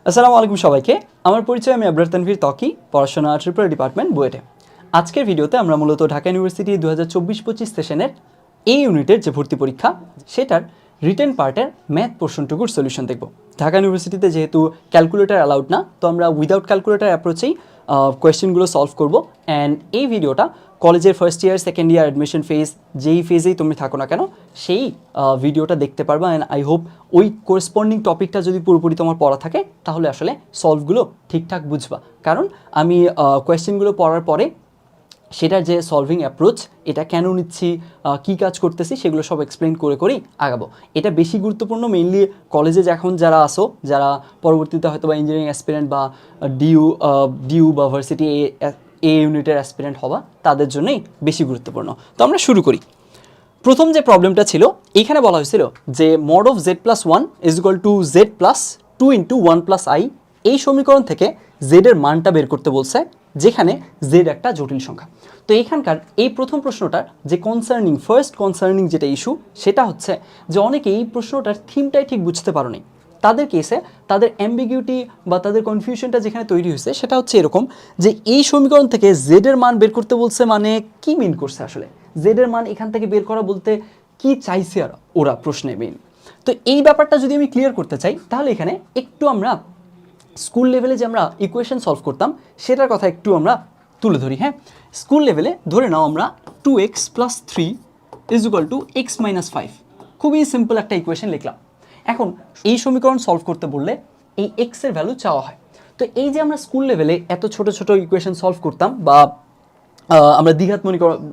আসসালামু আলাইকুম সবাইকে। আমার পরিচয় আমি আবরার তানভীর ত্বকী, পড়াশোনা ট্রিপল ডিপার্টমেন্ট বুয়েটে। আজকের ভিডিওতে আমরা মূলত ঢাকা ইউনিভার্সিটি 2024-25 সেশনের এই ইউনিটের যে ভর্তি পরীক্ষা সেটার রিটেন পার্টের ম্যাথ পোর্শনটুকুর সলিউশন দেখব। ঢাকা ইউনিভার্সিটিতে যেহেতু ক্যালকুলেটর অ্যালাউড না, তো আমরা উইদাউট ক্যালকুলেটর অ্যাপ্রোচেই কোয়েশ্চেনগুলো সলভ করব। অ্যান্ড এই ভিডিওটা কলেজের first year second year admission phase যেই ফেজেই তুমি থাকো না কেন সেই ভিডিওটা দেখতে পারবা। অ্যান্ড আই হোপ ওই কোরেসপন্ডিং টপিকটা যদি পুরোপুরি তোমার পড়া থাকে তাহলে আসলে সলভগুলো ঠিকঠাক বুঝবা। কারণ আমি কোয়েশ্চেনগুলো পড়ার পরে সেটার যে সলভিং অ্যাপ্রোচ, এটা কেন নিচ্ছি, কী কাজ করতেছি, সেগুলো সব এক্সপ্লেন করে করেই আগাবো। এটা বেশি গুরুত্বপূর্ণ মেইনলি কলেজে এখন যারা আসো, যারা পরবর্তীতে হয়তো বা ইঞ্জিনিয়ারিং অ্যাসপিরেন্ট বা ডিউ বা ভার্সিটি এ ইউনিটের অ্যাসপিরেন্ট হওয়া, তাদের জন্যই বেশি গুরুত্বপূর্ণ। তো আমরা শুরু করি। প্রথম যে প্রবলেমটা ছিল, এইখানে বলা হয়েছিল যে mod of z+1 is equal two z+2 into 1+i। এই সমীকরণ থেকে জেডের মানটা বের করতে বলছে, যেখানে জেড একটা জটিল সংখ্যা। তো এখানকার এই প্রথম প্রশ্নটার যে ফার্স্ট কনসার্নিং যেটা ইস্যু, সেটা হচ্ছে যে অনেকে এই প্রশ্নটার থিমটাই ঠিক বুঝতে পারেনি। তাদের কেসে তাদের অ্যাম্বিগিউটি বা তাদের কনফিউশনটা যেখানে তৈরি হয়েছে সেটা হচ্ছে এরকম যে এই সমীকরণ থেকে জেডের মান বের করতে বলছে, মানে কি মিন করছে আসলে, জেডের মান এখান থেকে বের করা বলতে কি চাইছে আর ওরা প্রশ্নে মেইন। তো এই ব্যাপারটা যদি আমি ক্লিয়ার করতে চাই তাহলে এখানে একটু আমরা স্কুল লেভেলে যে আমরা ইকুয়েশন সলভ করতাম সেটার কথা একটু আমরা তুলে ধরি। হ্যাঁ, স্কুল লেভেলে ধরে নাও আমরা 2x + 3 is equal two x - 5। খুবই সিম্পল একটা ইকুয়েশন লিখলাম। এখন এই সমীকরণ সলভ করতে বললে এই x এর ভ্যালু চাওয়া হয়। তো এই যে আমরা স্কুল লেভেলে এত ছোট ছোট ইকুয়েশন সলভ করতাম, বা আমরা দ্বিঘাত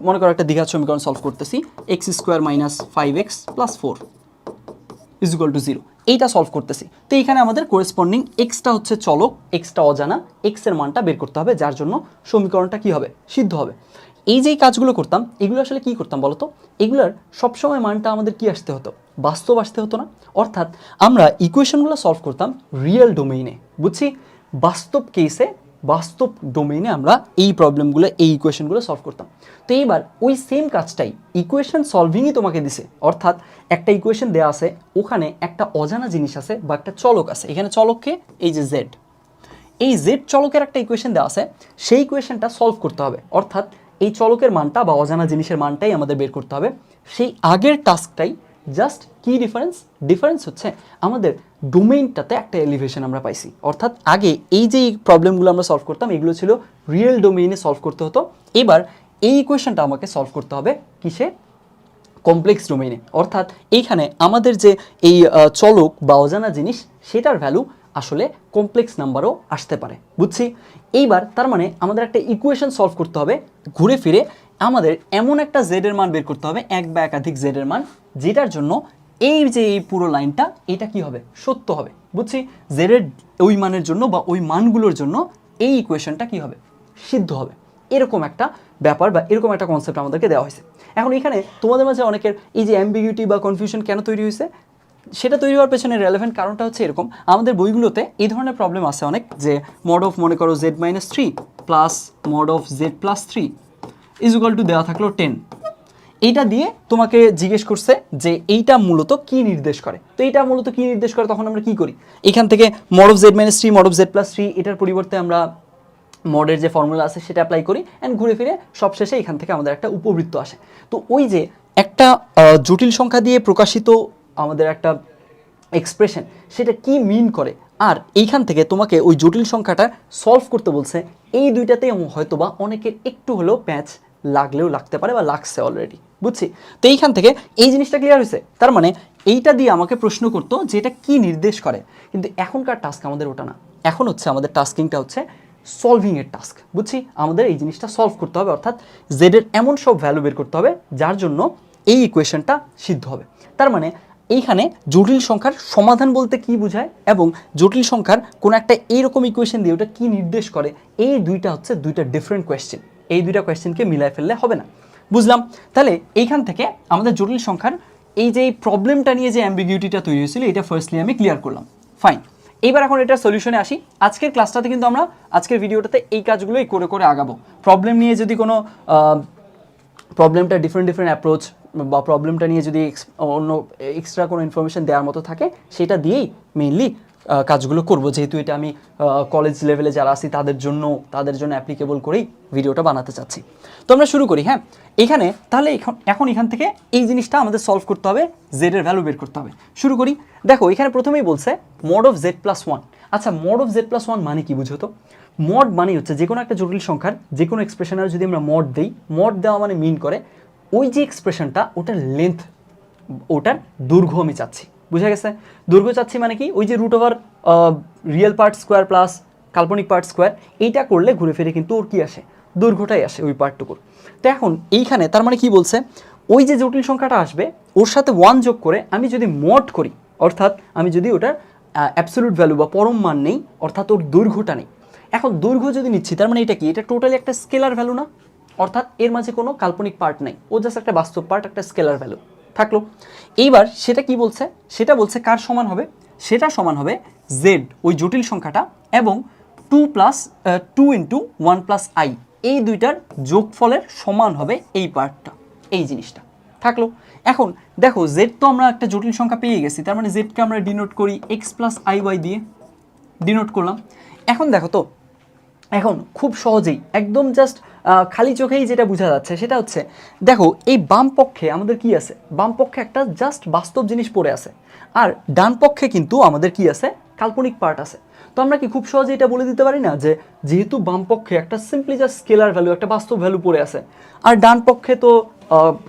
মনে করো একটা দ্বিঘাত সমীকরণ সলভ করতেছি, x² - 5x + 4 is equal two 0, এইটা সলভ করতেছি। তো এইখানে আমাদের কোরেসপন্ডিং এক্সটা হচ্ছে চলক, এক্সটা অজানা, এক্স এর মানটা বের করতে হবে, যার জন্য সমীকরণটা কি হবে, সিদ্ধ হবে। এই যে কাজগুলো করতাম, এগুলো আসলে কি করতাম বলতো, এগুলোর সবসময় মানটা আমাদের কি আসতে হতো, বাস্তব আসতে হতো না। অর্থাৎ আমরা ইকুয়েশনগুলো সলভ করতাম রিয়েল ডোমেইনে, বুঝছি, বাস্তব কেসে, বাস্তব ডোমেইনে আমরা এই প্রবলেমগুলো, এই ইকুয়েশনগুলো সলভ করতাম। তো এইবার ওই সেম কাজটাই ইকুয়েশন সলভিংই তোমাকে দিছে। অর্থাৎ একটা ইকুয়েশন দেওয়া আছে, ওখানে একটা অজানা জিনিস আছে বা একটা চলক আছে। এখানে চলককে এই যে জেড, এই জেড চলকের একটা ইকুয়েশন দেওয়া আছে, সেই ইকুয়েশনটা সলভ করতে হবে। অর্থাৎ এই চলকের মানটা বা অজানা জিনিসের মানটাই আমাদের বের করতে হবে। সেই আগের টাস্কটাই জাস্ট কি ডিফারেন্স হচ্ছে আমাদের ডোমেইনটাতে একটা এলিভেশন আমরা পাইছি। অর্থাৎ আগে এই যে প্রবলেমগুলো আমরা সলভ করতাম, এগুলো ছিল রিয়েল ডোমেইনে সলভ করতে হতো। এবার এই ইকুয়েশনটা আমাকে সলভ করতে হবে কিসে, কমপ্লেক্স ডোমেইনে। অর্থাৎ এইখানে আমাদের যে এই চলক বা অজানা জিনিস, সেটার ভ্যালু আসলে কমপ্লেক্স নাম্বারও আসতে পারে, বুঝছি। এইবার তার মানে আমাদের একটা ইকুয়েশন সলভ করতে হবে, ঘুরে ফিরে আমাদের এমন একটা জেডের মান বের করতে হবে, এক বা একাধিক জেডের মান, যেটার জন্য এই যে এই পুরো লাইনটা, এটা কি হবে, সত্য হবে, বুঝছি। জেডের ওই মানের জন্য বা ওই মানগুলোর জন্য এই ইকুয়েশনটা কি হবে, সিদ্ধ হবে। এরকম একটা ব্যাপার বা এরকম একটা কনসেপ্ট আমাদেরকে দেওয়া হয়েছে। এখন এখানে তোমাদের মাঝে অনেকের এই যে অ্যাম্বিগুইটি বা কনফিউশন কেন তৈরি হয়েছে, সেটা তৈরি হওয়ার পেছনে রেলেভেন্ট কারণটা হচ্ছে এরকম, আমাদের বইগুলোতে এই ধরনের প্রবলেম আছে অনেক, যে মড অফ মনে করো z-3 plus mod of z+3 is equal two দেওয়া থাকলো 10। এইটা দিয়ে তোমাকে জিজ্ঞেস করছে যে এইটা মূলত কি নির্দেশ করে। তো এইটা মূলত কি নির্দেশ করে, তখন আমরা কি করি, এখান থেকে mod of z-3 mod of z+3 এটার পরিবর্তে আমরা মডের যে ফর্মুলা আছে সেটা অ্যাপ্লাই করি, অ্যান্ড ঘুরে ফিরে সবশেষে এখান থেকে আমাদের একটা উপবৃত্ত আসে। তো ওই যে একটা জটিল সংখ্যা দিয়ে প্রকাশিত আমাদের একটা এক্সপ্রেশন, সেটা কি মিন করে, আর এইখান থেকে তোমাকে ওই জটিল সংখ্যাটা সলভ করতে বলছে, এই দুইটাতেই হয়তো বা অনেকের একটু হলেও প্যাচ লাগলেও লাগতে পারে বা লাগছে অলরেডি, বুঝছি। তো এইখান থেকে এই জিনিসটা ক্লিয়ার হয়েছে। তার মানে এইটা দিয়ে আমাকে প্রশ্ন করতো যে এটা কী নির্দেশ করে, কিন্তু এখনকার টাস্ক আমাদের ওটা না। এখন হচ্ছে আমাদের টাস্কিংটা হচ্ছে সলভিংয়ের টাস্ক, বুঝছি। আমাদের এই জিনিসটা সলভ করতে হবে, অর্থাৎ জেডের এমন সব ভ্যালু বের করতে হবে যার জন্য এই ইকুয়েশনটা সিদ্ধ হবে। তার মানে এইখানে জটিল সংখ্যার সমাধান বলতে কি বোঝায় এবং জটিল সংখ্যার কোনো একটা এইরকম ইকুয়েশন দিয়ে ওটা কী নির্দেশ করে, এই দুইটা হচ্ছে দুইটা ডিফারেন্ট কোয়েশ্চেন। এই দুইটা কোয়েশ্চেনকে মিলায় ফেললে হবে না, বুঝলাম। তাহলে এইখান থেকে আমাদের জটিল সংখ্যার এই যে প্রবলেমটা নিয়ে যে অ্যাম্বিগুইটিটা তৈরি হয়েছিল, এটা ফার্স্টলি আমি ক্লিয়ার করলাম, ফাইন। এইবার এখন এটার সলিউশনে আসি। আজকের ক্লাসটাতে কিন্তু আমরা, আজকের ভিডিওটাতে এই কাজগুলোই করে করে আগাবো। প্রবলেম নিয়ে যদি কোনো প্রবলেমটা ডিফারেন্ট অ্যাপ্রোচ বা প্রবলেমটা নিয়ে যদি অন্য এক্সট্রা কোনো ইনফরমেশন দেওয়ার মতো থাকে, সেটা দিয়েই মেইনলি কাজগুলো করব, যেহেতু এটা আমি কলেজ লেভেলে যারা আছি তাদের জন্য অ্যাপ্লিকেবল করেই ভিডিওটা বানাতে চাচ্ছি। তো আমরা শুরু করি। হ্যাঁ, এখানে তাহলে এখন এখান থেকে এই জিনিসটা আমাদের সলভ করতে হবে, জেড এর ভ্যালু বের করতে হবে। শুরু করি। দেখো এখানে প্রথমেই বলছে mod of z plus one. আচ্ছা, mod of z plus one মানে কি বুঝো তো? মড মানে হচ্ছে যে কোনো একটা জটিল সংখ্যার যে কোনো এক্সপ্রেশনের যদি আমরা মড দিই, মড দেওয়া মানে মিন করে ওই যে এক্সপ্রেশনটা ওটার লেন্থ, ওটার দৈর্ঘ্য আমি চাচ্ছি। বুঝা গেছে? দৈর্ঘ্য চাচ্ছি মানে কি, ওই যে root over real part square plus কাল্পনিক পার্ট স্কোয়ার, এইটা করলে ঘুরে ফিরে কিন্তু ওর কি আসে, দৈর্ঘ্যটাই আসে ওই পার্টটুকুর। তো এখন এইখানে তার মানে কি বলছে, ওই যে জটিল সংখ্যাটা আসবে ওর সাথে ওয়ান যোগ করে আমি যদি মড করি, অর্থাৎ আমি যদি ওটার অ্যাবসলিউট ভ্যালু বা পরম মান নেই, অর্থাৎ ওর দৈর্ঘ্যটা নেই। এখন দৈর্ঘ্য যদি নিচ্ছি তার মানে এটা কি, এটা টোটালি একটা স্কেলার ভ্যালু না, অর্থাৎ এর মাঝে কোনো কাল্পনিক পার্ট নেই, ও জাস্ট একটা বাস্তব পার্ট, একটা স্কেলার ভ্যালু থাকলো। এইবার সেটা কি বলছে, সেটা বলছে কার সমান হবে, সেটা সমান হবে জেড ওই জটিল সংখ্যাটা এবং 2 ইন্টু 1 প্লাস আই, এই দুইটার যোগফলের সমান হবে এই পার্টটা, এই জিনিসটা থাকলো। এখন দেখো জেড তো আমরা একটা জটিল সংখ্যা পেয়ে গেছি, তার মানে জেডকে আমরা ডিনোট করি এক্স প্লাস আই ওয়াই দিয়ে ডিনোট করলাম। এখন দেখো তো, এখন খুব সহজেই একদম জাস্ট খালি চোখেই যেটা বোঝা যাচ্ছে সেটা হচ্ছে, দেখো এই বাম পক্ষে আমাদের কি আছে, বাম পক্ষে একটা জাস্ট বাস্তব জিনিস পড়ে আছে, আর ডান পক্ষে কিন্তু আমাদের কি আছে, কাল্পনিক পার্ট আছে। তো আমরা কি খুব সহজে এটা বলে দিতে পারি না যে যেহেতু বাম পক্ষে একটা সিম্পলি জাস্ট স্কেলার ভ্যালু, একটা বাস্তব ভ্যালু পড়ে আছে, আর ডান পক্ষে তো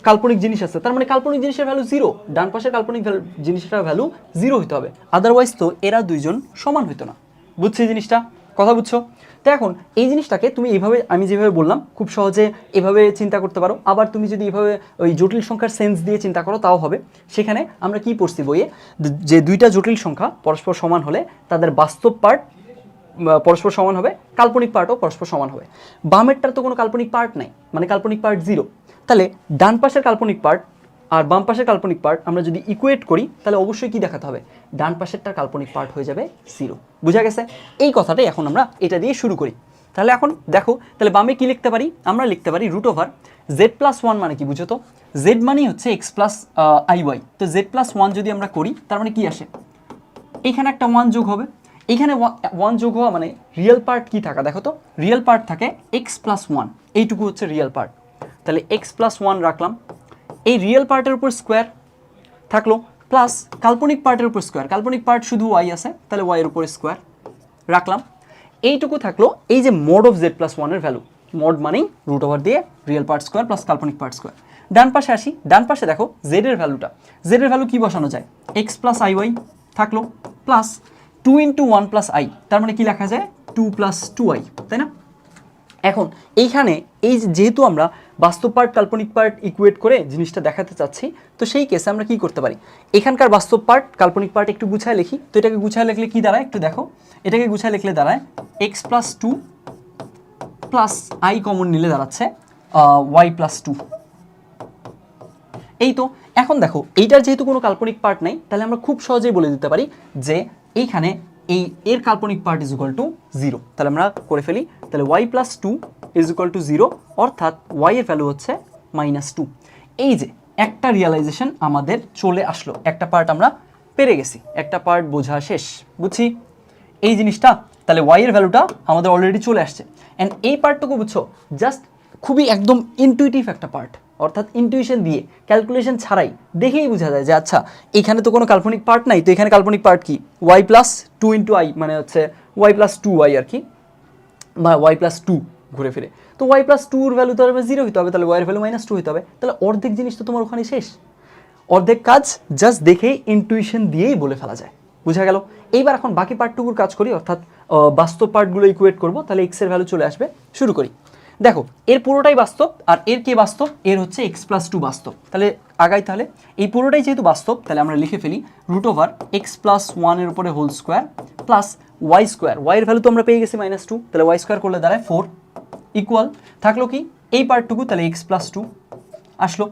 কাল্পনিক জিনিস আছে, তার মানে কাল্পনিক জিনিসের ভ্যালু জিরো, ডান পাশের কাল্পনিক জিনিসটার ভ্যালু জিরো হতে হবে, আদারওয়াইজ তো এরা দুইজন সমান হইতো না। বুঝছি জিনিসটা, কথা বুঝছো? তো এখন এই জিনিসটাকে তুমি এইভাবে, আমি যেভাবে বললাম খুব সহজে এভাবে চিন্তা করতে পারো, আবার তুমি যদি এভাবে ওই জটিল সংখ্যার সেন্স দিয়ে চিন্তা করো তাও হবে। সেখানে আমরা কি পড়ছি বইয়ে, যে দুইটা জটিল সংখ্যা পরস্পর সমান হলে তাদের বাস্তব পার্ট পরস্পর সমান হবে, কাল্পনিক পার্টও পরস্পর সমান হবে। বামেরটার তো কোনো কাল্পনিক পার্ট নাই, মানে কাল্পনিক পার্ট জিরো, তাহলে ডান পাশের কাল্পনিক পার্ট আর বাম পাশের কাল্পনিক পার্ট আমরা যদি ইকুয়েট করি তাহলে অবশ্যই কি দেখাতে হবে, ডান পাশেরটার কাল্পনিক পার্ট হয়ে যাবে জিরো। বুঝা গেছে? এই কথাটাই এখন আমরা এটা দিয়ে শুরু করি। তাহলে এখন দেখো, তাহলে বামে কি লিখতে পারি, আমরা লিখতে পারি root over Z plus one, মানে কি বুঝো তো, জেড মানেই হচ্ছে এক্স প্লাস আই ওয়াই। তো জেড প্লাস ওয়ান যদি আমরা করি তার মানে কি আসে, এইখানে একটা ওয়ান যোগ হবে, এইখানে ওয়ান যোগ হওয়া মানে রিয়েল পার্ট কি থাকা, দেখো তো রিয়েল পার্ট থাকে এক্স প্লাস ওয়ান, এইটুকু হচ্ছে রিয়েল পার্ট। তাহলে এক্স প্লাস ওয়ান রাখলাম, এই রিয়েল পার্টের উপর স্কোয়ার থাকলো, প্লাস কাল্পনিক পার্টের উপর স্কোয়ার, কাল্পনিক পার্ট শুধু ওয়াই আছে তাহলে ওয়াইয়ের উপর স্কোয়ার রাখলাম, এইটুকু থাকলো এই যে মোড অফ জেড প্লাস ওয়ানের ভ্যালু। মোড মানেই রুট ওভার দিয়ে রিয়েল পার্ট স্কোয়ার প্লাস কাল্পনিক পার্ট স্কোয়ার। ডান পাশে আসি, ডান পাশে দেখো জেড এর ভ্যালুটা, জেড এর ভ্যালু কি বসানো যায়, এক্স প্লাস আই ওয়াই থাকলো, প্লাস 2 ইন্টু 1 প্লাস আই, তার মানে কি লেখা যায় 2 প্লাস 2i, তাই না? এখন এইখানে এই যেহেতু আমরা বাস্তব পার্ট কাল্পনিক পার্ট ইকুয়েট করে জিনিসটা দেখাতে চাচ্ছি, তো সেই কেসে আমরা কি করতে পারি, এখানকার বাস্তব পার্ট কাল্পনিক পার্ট একটু গুছায় লিখি। তো এটাকে গুছায় লিখলে কি দাঁড়ায় একটু দেখো, এটাকে গুছায় লিখলে দাঁড়ায় x plus 2 plus I common নিলে দাঁড়াচ্ছে ওয়াই প্লাস 2। এই তো এখন দেখো এইটার যেহেতু কোনো কাল্পনিক পার্ট নাই, তাহলে আমরা খুব সহজেই বলে দিতে পারি যে এইখানে এর কাল্পনিক part is equal to zero. তাহলে আমরা করে ফেলি, তাহলে Y plus 2 is equal to zero, অর্থাৎ ওয়াই এর ভ্যালু হচ্ছে -2। এই যে একটা রিয়ালাইজেশন আমাদের চলে আসলো, একটা পার্ট আমরা পেরে গেছি, একটা পার্ট বোঝা শেষ। বুঝছি এই জিনিসটা? তাহলে ওয়াই এর ভ্যালুটা আমাদের অলরেডি চলে আসছে। অ্যান্ড এই পার্টটুকু বুঝছো, জাস্ট খুবই একদম ইনটুইটিভ একটা পার্ট, অর্থাৎ ইনটিউশন দিয়ে ক্যালকুলেশন ছাড়াই দেখেই বোঝা যায় যে আচ্ছা এখানে তো কোনো কাল্পনিক পার্ট নাই, তো এখানে কাল্পনিক পার্ট কি, ওয়াই প্লাস 2 ইন্টু আই, মানে হচ্ছে ওয়াই প্লাস 2y আর কি, বা ওয়াই প্লাস 2 ঘুরে ফিরে। তো ওয়াই প্লাস 2-র ভ্যালু তো জিরো হতে হবে, তাহলে ওয়াইয়ের ভ্যালু -2 হতে হবে। তাহলে অর্ধেক জিনিস তো তোমার ওখানে শেষ, অর্ধেক কাজ জাস্ট দেখেই ইনটুইশন দিয়েই বলে ফেলা যায়। বুঝা গেল? এইবার এখন বাকি পার্টটুকুর কাজ করি, অর্থাৎ বাস্তব পার্টগুলো ইকুয়েট করব, তাহলে এক্স এর ভ্যালু চলে আসবে। শুরু করি। দেখো এর পুরোটাই বাস্তব, আর এর কে বাস্তব, এর হচ্ছে এক্স প্লাস 2 বাস্তব। তাহলে আগাই, তাহলে এই পুরোটাই যেহেতু বাস্তব তাহলে আমরা লিখে ফেলি রুট ওভার এক্স প্লাস 1 এর উপরে whole square plus Y square, Y এর ভ্যালু তো আমরা পেয়ে গেছি -2, তাহলে ওয়াই স্কোয়ার করলে দাঁড়ায় 4 ইকুয়াল থাকলো কি এই পার্টটুকু, তাহলে এক্স প্লাস 2 আসলো।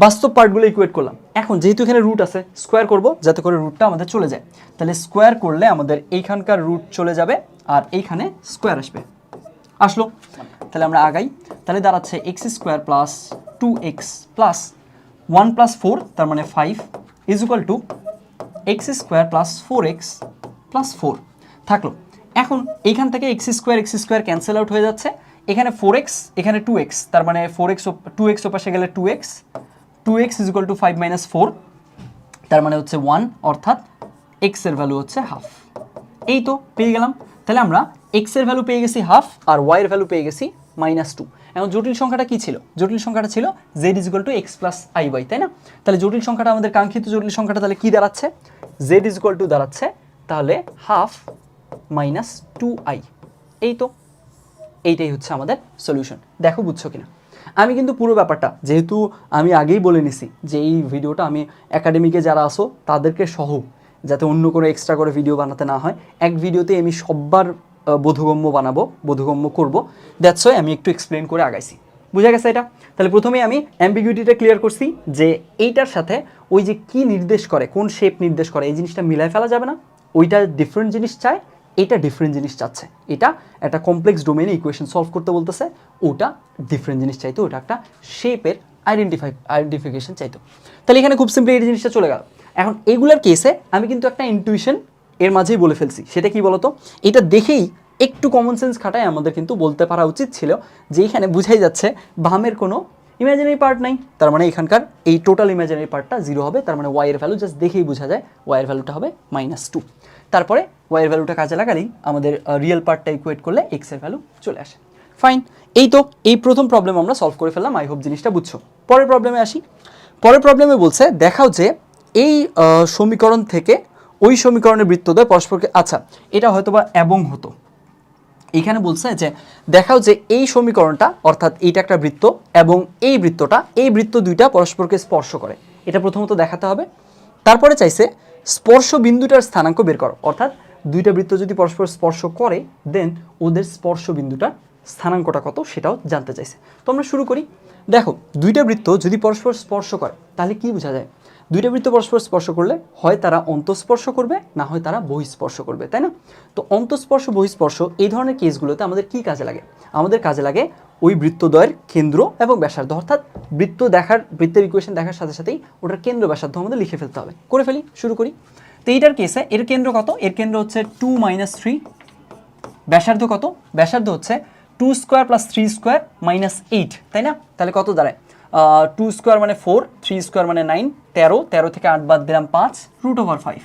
বাস্তব পার্টগুলো ইকুয়েট করলাম, এখন যেহেতু এখানে রুট আছে স্কোয়ার করব যাতে করে রুটটা আমাদের চলে যায়, তাহলে স্কোয়ার করলে আমাদের এইখানকার রুট চলে যাবে আর এইখানে স্কোয়ার আসবে, আসলো। তাহলে আমরা আগাই, তাহলে দাঁড়াচ্ছে x square plus 2x plus 1 plus 4 তার মানে 5 is equal to x square plus 4x plus 4 থাকলো। এখন এইখান থেকে এক্স স্কোয়ার ক্যান্সেল আউট হয়ে যাচ্ছে, এখানে 4x এখানে 2x, তার মানে 2x ওপাশে গেলে 2x is equal two 5 minus 4, তার মানে হচ্ছে 1, অর্থাৎ x এর ভ্যালু হচ্ছে হাফ। এই তো পেয়ে গেলাম। তাহলে আমরা x এর ভ্যালু পেয়ে গেছি হাফ আর y এর ভ্যালু পেয়ে গেছি -2। এখন জটিল সংখ্যাটা কি ছিল? জটিল সংখ্যাটা ছিল z is equal two x plus iy, তাই না? তাহলে জটিল সংখ্যাটা আমাদের কাঙ্ক্ষিত জটিল সংখ্যাটা তাহলে কি দাঁড়াচ্ছে? z ইজ ইকুয়াল টু দাঁড়াচ্ছে তাহলে হাফ মাইনাস 2i। এই তো এইটাই হচ্ছে আমাদের সলিউশন। দেখো বুঝছো কিনা? আমি কিন্তু পুরো ব্যাপারটা, যেহেতু আমি আগেই বলে নিছি যে এই ভিডিওটা আমি একাডেমিকে যারা আসো তাদেরকে সহ, যাতে অন্য কোনো এক্সট্রা করে ভিডিও বানাতে না হয়, এক ভিডিওতে আমি সবার বোধগম্য করব। দ্যাটস ওয়াই আমি একটু এক্সপ্লেন করে আগাইছি। বুঝা গেছে এটা? তাহলে প্রথমেই আমি অ্যাম্বিগুইটিটা ক্লিয়ার করছি যে এইটার সাথে ওই যে কি নির্দেশ করে, কোন শেপ নির্দেশ করে, এই জিনিসটা মিলাই ফেলা যাবে না। ওইটা ডিফারেন্ট জিনিস চায়, এটা ডিফারেন্ট জিনিস চাচ্ছে। এটা একটা কমপ্লেক্স ডোমেনে ইকুয়েশন সলভ করতে বলতেছে, ওটা ডিফারেন্ট জিনিস চাইতো, ওটা একটা শেপের আইডেন্টিফিকেশন চাইতো। তাহলে এখানে খুব সিম্পলি এই জিনিসটা চলে গেল। এখন এগুলার কেসে আমি কিন্তু একটা ইনটুইশন এর মাঝেই বলে ফেলছি। সেটা কি বলতো? এটা দেখেই একটু কমন সেন্স খাটায় আমাদের কিন্তু বলতে পারা উচিত ছিল যে এখানে বুঝাই যাচ্ছে বামের কোনো ইমাজিনারি পার্ট নাই, তার মানে এখানকার এই টোটাল ইমাজিনারি পার্টটা 0 হবে, তার মানে y এর ভ্যালু জাস্ট দেখেই বোঝা যায় y এর ভ্যালুটা হবে -2। তারপরে y এর ভ্যালুটা কাজে লাগালেই আমাদের রিয়েল পার্টটা ইকুয়েট করলে x এর ভ্যালু চলে আসে। ফাইন, এই তো এই প্রথম প্রবলেম আমরা সলভ করে ফেললাম। আই হোপ জিনিসটা বুঝছো। পরের প্রবলেমে আসি। পরের প্রবলেমে বলছে দেখাও যে এই সমীকরণ থেকে ওই সমীকরণের বৃত্তদ্বয় পরস্পরকে, আচ্ছা এটা হয়তো বা এবং হতো, এখানে বলছে যে দেখাও যে এই সমীকরণটা, অর্থাৎ এইটা একটা বৃত্ত এবং এই বৃত্ত দুইটা পরস্পরকে স্পর্শ করে, এটা প্রথমত দেখাতে হবে। তারপরে চাইছে স্পর্শ বিন্দুটার স্থানাঙ্ক বের করো, অর্থাৎ দুইটা বৃত্ত যদি পরস্পর স্পর্শ করে দেন ওদের স্পর্শ বিন্দুটার স্থানাঙ্কটা কত সেটাও জানতে চাইছে। তো আমরা শুরু করি। দেখো দুইটা বৃত্ত যদি পরস্পর স্পর্শ করে তাহলে কি বোঝা যায়? দুইটা বৃত্ত পরস্পর স্পর্শ করলে হয় তারা অন্তঃস্পর্শ করবে, না হয় তারা বহিঃস্পর্শ করবে, তাই না? তো অন্তঃস্পর্শ বহিঃস্পর্শ এই ধরনের কেসগুলোতে আমাদের কি কাজে লাগে? আমাদের কাজে লাগে ওই বৃত্তদ্বয়ের কেন্দ্র এবং ব্যাসার্ধ, অর্থাৎ বৃত্তের ইকুয়েশন দেখার সাথে সাথেই ওটার কেন্দ্র ব্যাসার্ধ আমাদের লিখে ফেলতে হবে। করে ফেলি, শুরু করি। তো এইটার কেসে এর কেন্দ্র কত? এর কেন্দ্র হচ্ছে 2 - 3। ব্যাসার্ধ কত? ব্যাসার্ধ হচ্ছে 2 স্কোয়ার প্লাস 3 স্কোয়ার মাইনাস 8, তাই না? তাহলে কত দাঁড়ায়? 2 স্কোয়ার মানে 4, 3 স্কোয়ার মানে 9, 13 থেকে 8 বাদ দিলাম 5, √5।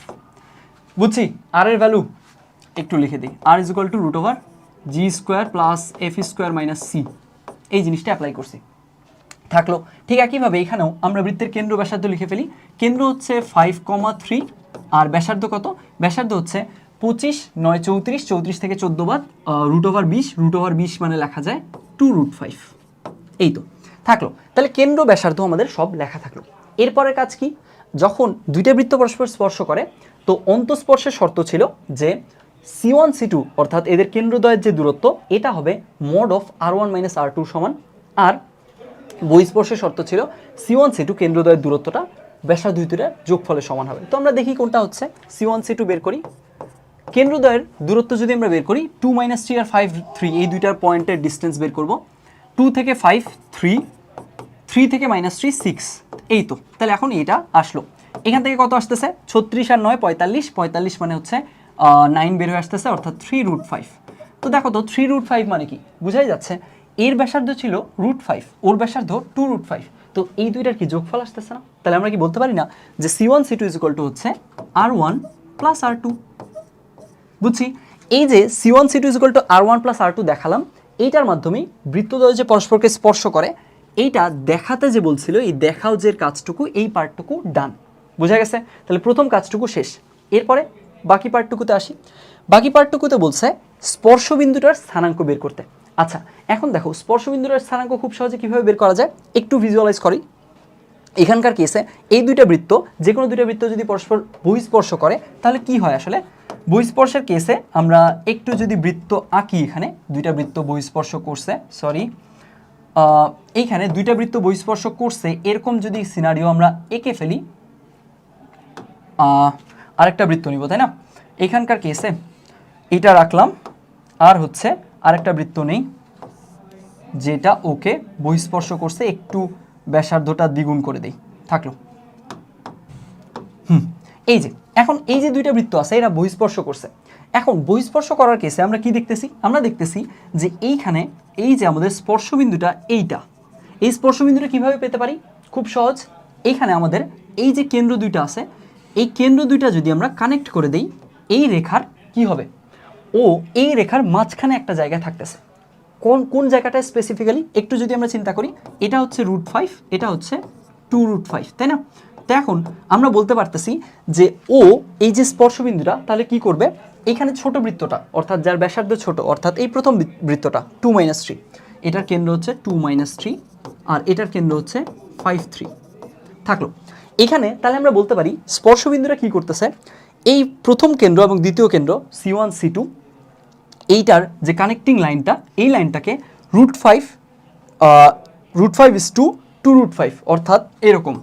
বুঝছি? আর এর ভ্যালু একটু লিখে দিই, R is equal to √g square plus f square minus c। এই জিনিসটা অ্যাপ্লাই করছি, থাকলো। ঠিক একইভাবে এখানেও আমরা বৃত্তের কেন্দ্র ব্যাসার্ধ লিখে ফেলি। কেন্দ্র হচ্ছে 5,3 আর ব্যাসার্ধ কত? ব্যাসার্ধ হচ্ছে 25, 9 34, 34 থেকে 14 বাদ √20, √20 মানে লেখা যায় 2√5। এই তো থাকলো। তাহলে কেন্দ্র ব্যাসার্ধ আমাদের সব লেখা থাকলো। এরপরের কাজ কি? যখন দুইটা বৃত্ত পরস্পর স্পর্শ করে তো অন্তঃস্পর্শের শর্ত ছিল যে C1 C2 অর্থাৎ এদের কেন্দ্রদ্বয়ের যে দূরত্ব এটা হবে mod of R1 - R2 সমান, আর বহিঃস্পর্শের শর্ত ছিল C1 C2 কেন্দ্রদ্বয়ের দূরত্বটা ব্যাসার্ধ দুইটার যোগফলের সমান হবে। তো আমরা দেখি কোনটা হচ্ছে। C1 C2 বের করি। কেন্দ্রদ্বয়ের দূরত্ব যদি আমরা বের করি 2 - 3 আর 5 3 এই দুইটার পয়েন্টের ডিস্টেন্স বের করব। 2 থেকে 5 3, 3 থেকে -3 6। এই তো, তাহলে এখন এটা আসলো। এখান থেকে কত আসতেছে? 36 আর 9 45, 45 মানে হচ্ছে 9 বের হয়ে আসতেছে, অর্থাৎ 3√5। তো দেখো তো 3√5 মানে কি? বুঝাই যাচ্ছে এর ব্যাসার্ধ ছিল √5, ওর ব্যাসার্ধ 2√5। তো এই দুইটার কি যোগফল আসতেছে না? তাহলে আমরা কি বলতে পারি না যে C1 C2 = হচ্ছে R1 + R2? বুঝছি? এই যে C1 C2 = R1 + R2 দেখালাম, এইটার মাধ্যমেই বৃত্তদ্বয় যে পরস্পরকে স্পর্শ করে এইটা দেখাতে যে বলছিল, এই দেখাও যে কাজটুকু, এই পার্টটুকু ডান। বোঝা গেছে? তাহলে প্রথম কাজটুকু শেষ। এরপরে বাকি পার্টটুকুতে আসি। বাকি পার্টটুকুতে বলছে স্পর্শবিন্দুটার স্থানাঙ্ক বের করতে। আচ্ছা, এখন দেখো স্পর্শবিন্দুটার স্থানাঙ্ক খুব সহজে কীভাবে বের করা যায় একটু ভিজুয়ালাইজ করি। এখানকার কেসে এই দুইটা বৃত্ত, যে কোনো দুইটা বৃত্ত যদি পরস্পর বহিঃস্পর্শ করে তাহলে কি হয়? আসলে বহিঃস্পর্শের কেসে আমরা একটু যদি বৃত্ত আঁকি, এখানে দুইটা বৃত্ত বহিঃস্পর্শ করছে, এইখানে দুইটা বৃত্ত বহিঃস্পর্শ করছে, এরকম যদি সিনারিও আমরা এঁকে ফেলি, আরেকটা বৃত্ত নিব, তাই না? এখানকার কেসে এটা রাখলাম, আর হচ্ছে আরেকটা বৃত্ত নেই যেটা ওকে বহিঃস্পর্শ করছে, একটু ব্যাসার্ধটা দ্বিগুণ করে দেই, থাকলো। এই যে এখন এই যে দুইটা বৃত্ত আছে এরা বহিঃস্পর্শ করছে। এখন বহিঃস্পর্শ করার কেসে আমরা কি দেখতেছি, আমরা দেখতেছি যে এইখানে এই যে আমাদের স্পর্শবিন্দুটা এইটা, এই স্পর্শবিন্দুটা কিভাবে পেতে পারি, খুব সহজ। এইখানে আমাদের এই যে কেন্দ্র দুইটা আছে, এই কেন্দ্র দুইটা যদি আমরা কানেক্ট করে দেই, এই রেখার কি হবে, ও এই রেখার মাঝখানে একটা জায়গায় থাকতেছে। কোন জায়গাটা স্পেসিফিক্যালি একটু যদি আমরা চিন্তা করি, এটা হচ্ছে √5, এটা হচ্ছে 2√5, তাই না? তো এখন আমরা বলতে পারতেছি যে ও এই যে স্পর্শবিন্দুটা তাহলে কি করবে, এখানে ছোট বৃত্তটা অর্থাৎ যার ব্যাসার্ধ ছোট অর্থাৎ এই প্রথম বৃত্তটা 2-3, এটার কেন্দ্র হচ্ছে 2-3 আর এটার কেন্দ্র হচ্ছে 5-3 থাকলো এখানে। তাহলে আমরা বলতে পারি স্পর্শবিন্দুরা কি করতেছে, এই প্রথম কেন্দ্র এবং দ্বিতীয় কেন্দ্র C1 C2 এইটার যে কানেক্টিং লাইনটা, এই লাইনটাকে √5 is to 2√5 অর্থাৎ এরকম,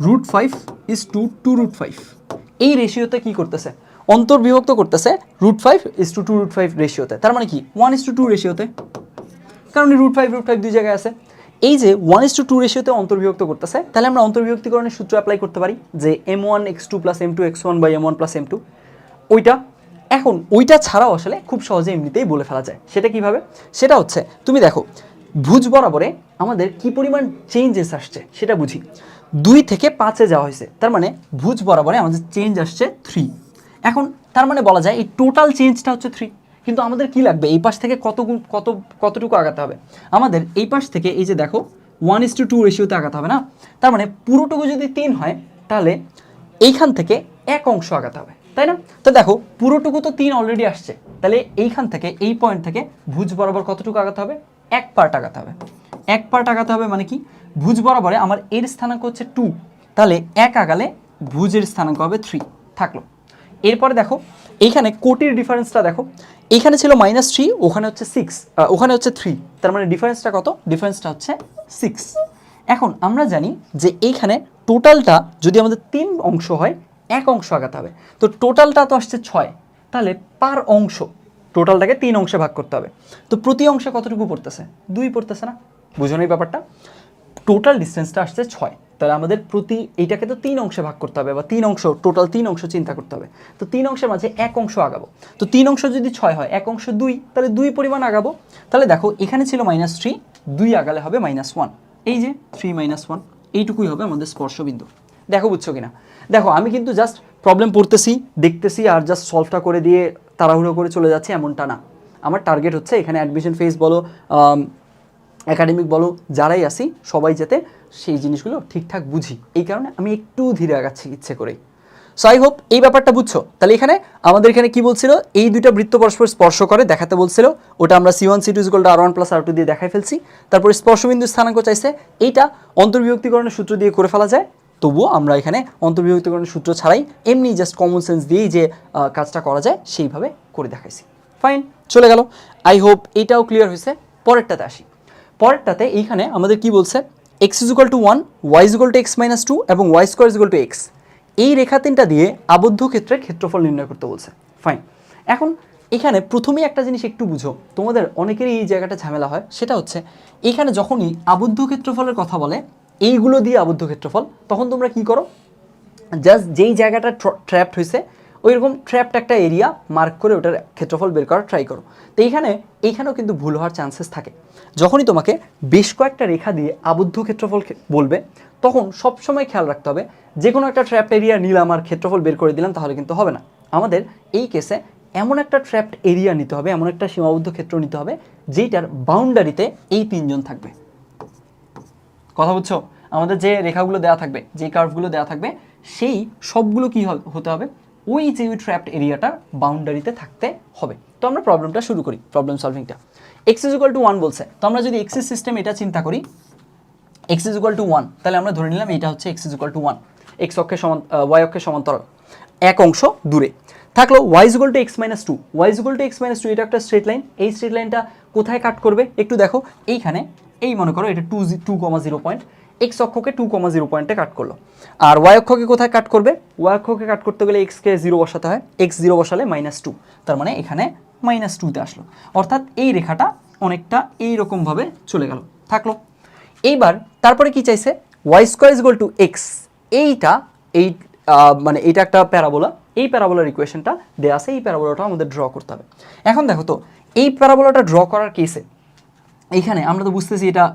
√5 is to 2√5 এই রেশিওতে কি করতেছে, অন্তর্বিভক্ত করতেছে √5 is to 2√5 রেশিওতে। তার মানে কি 1:2 রেশিওতে, কারণ √5 দুই জায়গায় আছে। এই যে 1:2 রেশিওতে অন্তর্বিভক্ত করতেছে, তাহলে আমরা অন্তর্বিভক্তিকরণের সূত্র অ্যাপ্লাই করতে পারি যে m1x2 + m2x1 / m1 + m2 ওইটা। এখন ওইটা ছাড়াও আসলে খুব সহজে এমনিতেই বলে ফেলা যায়। সেটা কিভাবে, সেটা হচ্ছে তুমি দেখো ভুজ বরাবরে আমাদের কি পরিমাণ চেঞ্জেস আসছে সেটা বুঝি। 2 থেকে 5-এ যাওয়া হয়েছে, তার মানে ভুজ বরাবরে আমাদের চেঞ্জ আসছে 3। এখন তার মানে বলা যায় এই টোটাল চেঞ্জটা হচ্ছে 3, কিন্তু আমাদের কি লাগবে, এই পাশ থেকে কতটুকু আগাতে হবে, আমাদের এই পাশ থেকে এই যে দেখো 1:2 রেশিওতে আগাতে হবে না। তার মানে পুরোটুকু যদি 3 হয় তাহলে এইখান থেকে এক অংশ আগাতে হবে, তাই না? তো দেখো পুরোটুকু তো 3 অলরেডি আসছে, তাহলে এইখান থেকে এই পয়েন্ট থেকে ভুজ বরাবর কতটুকু আগাতে হবে, 1 পার্ট আগাতে হবে। 1 পার্ট আগাতে হবে মানে কি, ভুজ বরাবরে আমার এর স্থানাঙ্ক হচ্ছে 2, তাহলে 1 আগালে ভুজের স্থানাঙ্ক হবে 3 থাকলো। এরপরে দেখো এইখানে কোটির ডিফারেন্সটা দেখো, এইখানে ছিল -3, ওখানে হচ্ছে 6, ওখানে হচ্ছে 3, তার মানে ডিফারেন্সটা কত, ডিফারেন্সটা হচ্ছে 6। এখন আমরা জানি যে এইখানে টোটালটা যদি আমাদের 3 অংশ হয়, 1 অংশ আগাতে হবে। তো টোটালটা তো আসছে 6, তাহলে পার অংশ টোটালটাকে 3 অংশে ভাগ করতে হবে। তো প্রতি অংশে কতটুকু পড়তেছে, 2 পড়তেছে না, বুঝুন এই ব্যাপারটা। টোটাল ডিস্টেন্সটা আসছে 6, তাহলে আমাদের এইটাকে তো 3 অংশে ভাগ করতে হবে, বা 3 অংশ, টোটাল 3 অংশ চিন্তা করতে হবে। তো 3 অংশের মাঝে 1 অংশ আগাবো। তো 3 অংশ যদি 6 হয়, 1 অংশ 2, তাহলে 2 পরিমাণ আগাবো। তাহলে দেখো এখানে ছিল -3, 2 আগালে হবে -1, এই যে 3 - 1, এইটুকুই হবে আমাদের স্পর্শবিন্দু। দেখো বুঝছো কিনা, দেখো আমি কিন্তু জাস্ট প্রবলেম পড়তেছি, দেখতেছি আর জাস্ট সলভটা করে দিয়ে তাড়াহুড়ো করে চলে যাচ্ছে এমনটা না। আমার টার্গেট হচ্ছে এখানে অ্যাডমিশন ফেজ বলো, একাডেমিক বলো, যারাই আসি সবাই যাতে সেই জিনিসগুলো ঠিকঠাক বুঝি, এই কারণে আমি একটু ধীরে আগাচ্ছি ইচ্ছে করেই। সো আই হোপ এই ব্যাপারটা বুঝছো। তাহলে এখানে আমাদের এখানে কি বলছিল, এই দুইটা বৃত্ত পরস্পর স্পর্শ করে দেখাতে বলছিল, ওটা আমরা C1 C2 = R1 + R2 দিয়ে দেখাই ফেলছি। তারপর স্পর্শবিন্দু স্থানাঙ্ক চাইছে, এইটা অন্তর্বিভক্তিকরণের সূত্র দিয়ে করে ফেলা যায়। তবুও আমরা এখানে অন্তর্বিভক্তিকরণের সূত্র ছাড়াই এমনি জাস্ট কমন সেন্স দিয়েই যে কাজটা করা যায় সেইভাবে করে দেখাইছি। ফাইন, চলে গেল। আই হোপ এটাও ক্লিয়ার হয়েছে। পরেরটাতে আসি। পরেরটাতে এইখানে আমাদের কি বলছে, x = 1, y = x - 2 এবং y² = x, এই রেখা তিনটা দিয়ে আবদ্ধ ক্ষেত্রের ক্ষেত্রফল নির্ণয় করতে বলছে। ফাইন, এখন এখানে প্রথমেই একটা জিনিস একটু বুঝো, তোমাদের অনেকেরই এই জায়গাটা ঝামেলা হয়, সেটা হচ্ছে এখানে যখনই আবদ্ধ ক্ষেত্রফলের কথা বলে, এইগুলো দিয়ে আবদ্ধ ক্ষেত্রফল, তখন তোমরা কি করো, জাস্ট যেই জায়গাটা ট্র্যাপড হয়েছে ওইরকম ট্র্যাপড একটা এরিয়া মার্ক করে ওটার ক্ষেত্রফল বের করার ট্রাই করো। তো এইখানেও কিন্তু ভুল হওয়ার চান্সেস থাকে। যখনই তোমাকে বেশ কয়েকটা রেখা দিয়ে আবদ্ধ ক্ষেত্রফল বলবে, তখন সবসময় খেয়াল রাখতে হবে, যে কোনো একটা ট্র্যাপ এরিয়া নিলাম আর ক্ষেত্রফল বের করে দিলাম তাহলে কিন্তু হবে না। আমাদের এই কেসে এমন একটা ট্র্যাপড এরিয়া নিতে হবে, এমন একটা সীমাবদ্ধ ক্ষেত্র নিতে হবে যেটার বাউন্ডারিতে এই 3 জন থাকবে। কথা বুঝছো, আমাদের যে রেখাগুলো দেওয়া থাকবে, যে কার্ভগুলো দেওয়া থাকবে, সেই সবগুলো কি হতে হবে, ওই যে ওই ট্র্যাপড এরিয়াটার বাউন্ডারিতে থাকতে হবে। তো আমরা প্রবলেমটা শুরু করি, প্রবলেম সলভিংটা। x = 1 বলছে, তো আমরা যদি এক্সিস সিস্টেম এটা চিন্তা করি, x = 1, তাহলে আমরা ধরে নিলাম এটা হচ্ছে x = 1, x অক্ষের y অক্ষের সমান্তরাল, এক অংশ দূরে থাকলো। y = x - 2, y = x - 2, এটা একটা স্ট্রেট লাইন। এই স্ট্রেট লাইনটা কোথায় কাট করবে একটু দেখো, এইখানে, এই মনে করো এটা 2,0 পয়েন্ট, x অক্ষকে 2,0 পয়েন্টে কাট করলো। আর y অক্ষকে কোথায় কাট করবে, y অক্ষকে কাট করতে গেলে x কে 0 বসাতে হয়, x 0 বসালে -2, তার মানে এখানে -2তে আসলো। অর্থাৎ এই রেখাটা অনেকটা এইরকমভাবে চলে গেল, থাকলো। এইবার তারপরে কি চাইছে, y² = x, এইটা এই মানে এইটা একটা প্যারাবোলা, এই প্যারাবোলার ইকুয়েশনটা দেওয়া আছে, এই প্যারাবোলাটা আমাদের ড্র করতে হবে। এখন দেখো তো এই প্যারাবোলাটা ড্র করার কেসে এইখানে আমরা তো বুঝতেছি এটা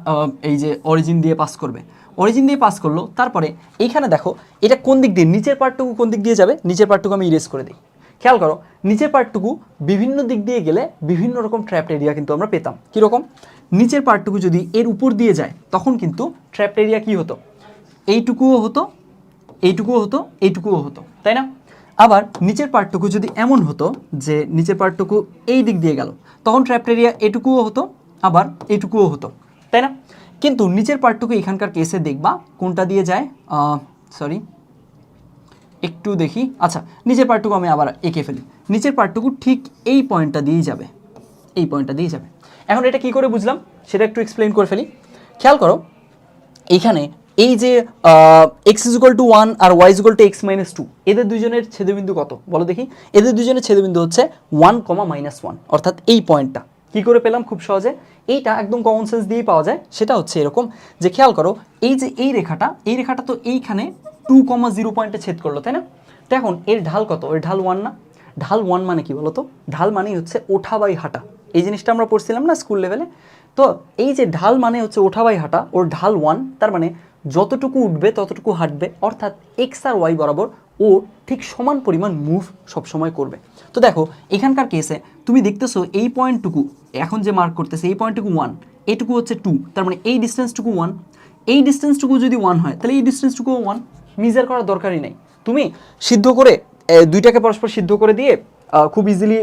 এই যে অরিজিন দিয়ে পাস করবে, অরিজিন দিয়ে পাস করলো, তারপরে এইখানে দেখো এটা কোন দিক দিয়ে, নিচের পার্টটুকু কোন দিক দিয়ে যাবে, নিচের পার্টটুকু আমি ইরেজ করে দিই। খেয়াল করো নিচের পার্টটুকু বিভিন্ন দিক দিয়ে গেলে বিভিন্ন রকম ট্র্যাপড এরিয়া কিন্তু আমরা পেতাম। কীরকম? নিচের পার্টটুকু যদি এর উপর দিয়ে যায় তখন কিন্তু ট্র্যাপড এরিয়া কী হতো, এইটুকুও হতো, এইটুকুও হতো, এইটুকুও হতো, তাই না? আবার নিচের পার্টটুকু যদি এমন হতো যে নিচের পার্টটুকু এই দিক দিয়ে গেল, তখন ট্র্যাপড এরিয়া এটুকুও হতো, আবার এইটুকুও হতো, তাই না? কিন্তু নিচের পার্টটুকু এখানকার কেসে দেখবা কোনটা দিয়ে যায়, সরি একটু দেখি, আচ্ছা নিচের পার্টটুকু আমি আবার এঁকে ফেলি, নিচের পার্টটুকু ঠিক এই পয়েন্টটা দিয়েই যাবে, এই পয়েন্টটা দিয়ে যাবে। এখন এটা কি করে বুঝলাম সেটা একটু এক্সপ্লেন করে ফেলি। খেয়াল করো এইখানে এই যে এক্স ইজ ইকুয়াল টু 1 আর Y is equal to X minus 2, এদের দুজনের ছেদবিন্দু কত বলো দেখি? এদের দুজনের ছেদবিন্দু হচ্ছে 1, -1, অর্থাৎ এই পয়েন্টটা। কি করে পেলাম? খুব সহজে, এইটা একদম কমন সেন্স দিয়েই পাওয়া যায়। সেটা হচ্ছে এরকম যে খেয়াল করো এই যে এই রেখাটা, এই রেখাটা তো এইখানে 2,0 পয়েন্টে ছেদ করলো, তাই না? তো এখন এর ঢাল কত? এর ঢাল 1 না? ঢাল 1 মানে কি বলো তো? ঢাল মানেই হচ্ছে ওঠা বাই হাঁটা, এই জিনিসটা আমরা পড়ছিলাম না স্কুল লেভেলে? তো এই যে ঢাল মানে হচ্ছে ওঠা বাই হাঁটা, ওর ঢাল 1, তার মানে যতটুকু উঠবে ততটুকু হাঁটবে, অর্থাৎ এক্স আর ওয়াই বরাবর ও ঠিক সমান পরিমাণ মুভ সবসময় করবে। তো দেখো এখানকার কেসে তুমি দেখতেছো এই পয়েন্টটুকু এখন যে মার্ক করতেছে, এই পয়েন্টটুকু 1, এইটুকু হচ্ছে 2, তার মানে এই ডিস্টেন্সটুকু 1, এই ডিস্টেন্সটুকু যদি 1 হয় তাহলে এই ডিস্টেন্সটুকু 1, মেজার করার দরকারই নেই। তুমি সিদ্ধ করে দুইটাকে পরস্পর সিদ্ধ করে দিয়ে খুব ইজিলি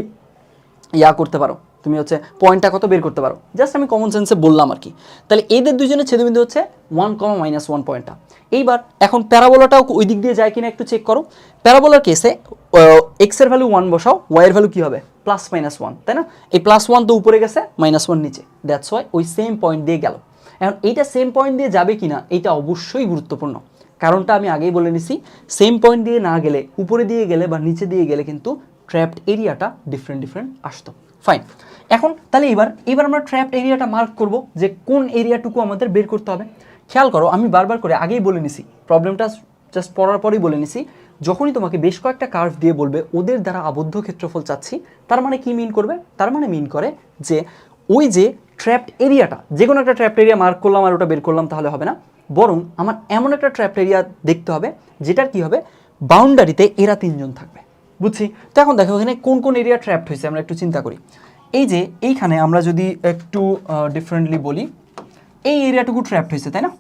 করতে পারো, তুমি হচ্ছে পয়েন্টটা কত বের করতে পারো। জাস্ট আমি কমন সেন্সে বললাম আর কি। তাহলে এদের দুজনের ছেদবিন্দু হচ্ছে 1, -1 এইবার এখন প্যারাবোলাটাও ওই দিক দিয়ে যায় কিনা একটু চেক করো। প্যারাবোলার কেসে এক্সের ভ্যালু 1 বসাও, ওয়াইয়ের ভ্যালু কী হবে? +-1, তাই না? এই +1 তো উপরে গেছে, -1 নিচে, দ্যাটস ওয়াই ওই সেম পয়েন্ট দিয়ে গেল। এখন এইটা সেম পয়েন্ট দিয়ে যাবে কিনা এইটা অবশ্যই গুরুত্বপূর্ণ, কারণটা আমি আগেই বলে নিছি, সেম পয়েন্ট দিয়ে না গেলে, উপরে দিয়ে গেলে বা নিচে দিয়ে গেলে কিন্তু ট্র্যাপড এরিয়াটা ডিফারেন্ট আসতো। ফাইন, এখন তাহলে এবার আমরা ট্র্যাপড এরিয়াটা মার্ক করব যে কোন এরিয়াটুকু আমাদের বের করতে হবে। খেয়াল করো আমি বারবার করে আগেই বলে নিছি, প্রবলেমটা জাস্ট পড়ার পরেই বলে নিছি, যখনই তোমাকে বেশ কয়েকটা কার্ভ দিয়ে বলবে ওদের দ্বারা আবদ্ধ ক্ষেত্রফল চাচ্ছি, তার মানে কি মিন করবে? তার মানে মিন করে যে ওই যে ট্র্যাপড এরিয়াটা, যে কোনো একটা ট্র্যাপড এরিয়া মার্ক করলাম আর ওটা বের করলাম তাহলে হবে না, বরং আমার এমন একটা ট্র্যাপড এরিয়া দেখতে হবে যেটার কি হবে, বাউন্ডারিতে এরা তিনজন থাকবে। বুঝছি? তো এখন দেখো এখানে কোন কোন এরিয়া ট্র্যাপড হয়েছে আমরা একটু চিন্তা করি। এই যে এইখানে আমরা যদি একটু ডিফারেন্টলি বলি, এই এরিয়াটুকু ট্র্যাপড হয়েছে, তাই না?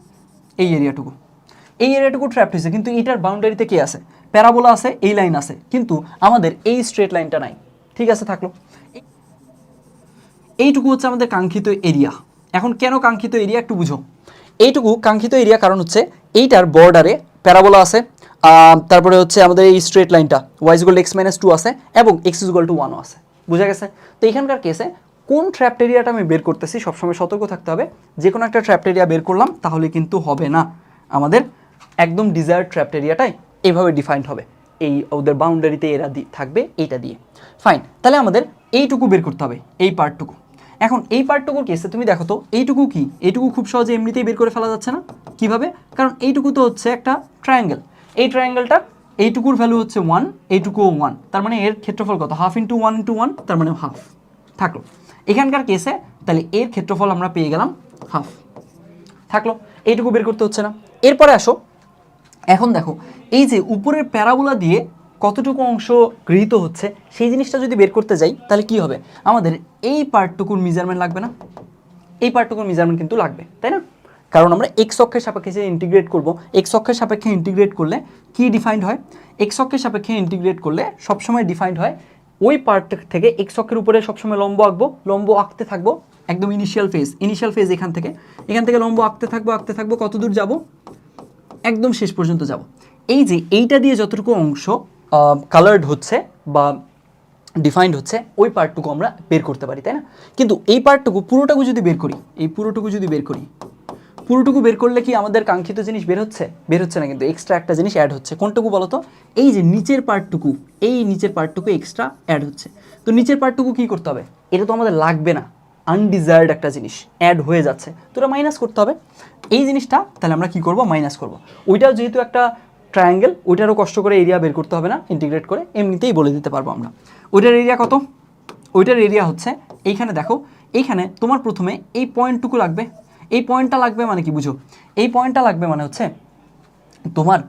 এই এরিয়াটুকু ট্র্যাপড হয়েছে, কিন্তু এটার বাউন্ডারিতে কে আছে? প্যারাবোলা আছে, এই লাইন আছে, কিন্তু আমাদের এই স্ট্রেট লাইনটা নাই। ঠিক আছে, থাকলো। এইটুকু হচ্ছে আমাদের কাঙ্ক্ষিত এরিয়া। এখন কেন কাঙ্ক্ষিত এরিয়া একটু বুঝো। এইটুকু কাঙ্ক্ষিত এরিয়া কারণ হচ্ছে এইটার বর্ডারে প্যারাবোলা আছে, তারপরে হচ্ছে আমাদের এই স্ট্রেট লাইনটা y = x-2 আছে এবং x = 1 আছে। বুঝা গেছে? তো এখানকার কেসে কোন ট্র্যাপড এরিয়াটা আমি বের করতেছি সবসময় সতর্ক থাকতে হবে। যে কোনো একটা ট্র্যাপড এরিয়া বের করলাম তাহলে কিন্তু হবে না, আমাদের একদম ডিজায়ার্ড ট্র্যাপড এরিয়াটাই এইভাবে ডিফাইন্ড হবে, এই ওদের বাউন্ডারিতে এরা থাকবে এইটা দিয়ে। ফাইন, তাহলে আমাদের এইটুকু বের করতে হবে, এই পার্টটুকু। এখন এই পার্টটুকুর কেসে তুমি দেখো তো এইটুকু কি, এইটুকু খুব সহজে এমনিতেই বের করে ফেলা যাচ্ছে না। কিভাবে? কারণ এইটুকু তো হচ্ছে একটা ট্রায়াঙ্গেল, এই ট্রায়াঙ্গেলটার এইটুকুর ভ্যালু হচ্ছে 1, এইটুকুও 1, তার মানে এর ক্ষেত্রফল কত? 1/2 × 1 × 1, তার মানে 1/2 থাকলো এখানকার কেসে। তাহলে এর ক্ষেত্রফল আমরা পেয়ে গেলাম 1/2 থাকলো, এইটুকু বের করতে হচ্ছে না। এরপরে আসো, এখন দেখো এই যে উপরের প্যারাবোলা দিয়ে কতটুকু অংশ গৃহীত হচ্ছে সেই জিনিসটা যদি বের করতে যাই তাহলে কি হবে, আমাদের এই পার্টটুকুর মেজারমেন্ট লাগবে না? এই পার্টটুকুর মেজারমেন্ট কিন্তু লাগবে, তাই না? কারণ আমরা এক্স অক্ষের সাপেক্ষে যে ইন্টিগ্রেট করব, এক্স অক্ষের সাপেক্ষে ইন্টিগ্রেট করলে কি ডিফাইন্ড হয়? এক্স অক্ষের সাপেক্ষে ইন্টিগ্রেট করলে সবসময় ডিফাইন্ড হয় ওই পার্ট থেকে এক্স অক্ষের উপরে সবসময় লম্ব আঁকবো, লম্ব আঁকতে থাকবো একদম ইনিশিয়াল ফেজ এখান থেকে লম্ব আঁকতে থাকবো কত দূর যাব? একদম শেষ পর্যন্ত যাব। এই যে এইটা দিয়ে যতটুকু অংশ কালার্ড হচ্ছে বা ডিফাইন্ড হচ্ছে ওই পার্টটুকু আমরা বের করতে পারি, তাই না? কিন্তু এই পার্টটুকু পুরোটুকু যদি বের করি, পুরোটুকু বের করলে কি আমাদের কাঙ্ক্ষিত জিনিস বের হচ্ছে? বের হচ্ছে না, কিন্তু এক্সট্রা একটা জিনিস অ্যাড হচ্ছে। কোনটুকু বলো তো? এই যে নিচের পার্টটুকু, এই নিচের পার্টটুকু এক্সট্রা অ্যাড হচ্ছে। তো নিচের পার্টটুকু কি করতে হবে? এটা তো আমাদের লাগবে না, আনডিজায়ার্ড একটা জিনিস অ্যাড হয়ে যাচ্ছে, তো এটা মাইনাস করতে হবে এই জিনিসটা। তাহলে আমরা কি করব? মাইনাস করব। ওইটাও যেহেতু একটা ট্রায়াঙ্গেল, ওইটারও কষ্ট করে এরিয়া বের করতে হবে না, ইন্টিগ্রেট করে এমনিতেই বলে দিতে পারবো আমরা। ওইটার এরিয়া কত? ওইটার এরিয়া হচ্ছে এইখানে দেখো, এইখানে তোমার প্রথমে এই পয়েন্টটুকু লাগবে। এই পয়েন্টটা লাগবে মানে কি বুঝো? এই পয়েন্টটা লাগবে মানে হচ্ছে তোমার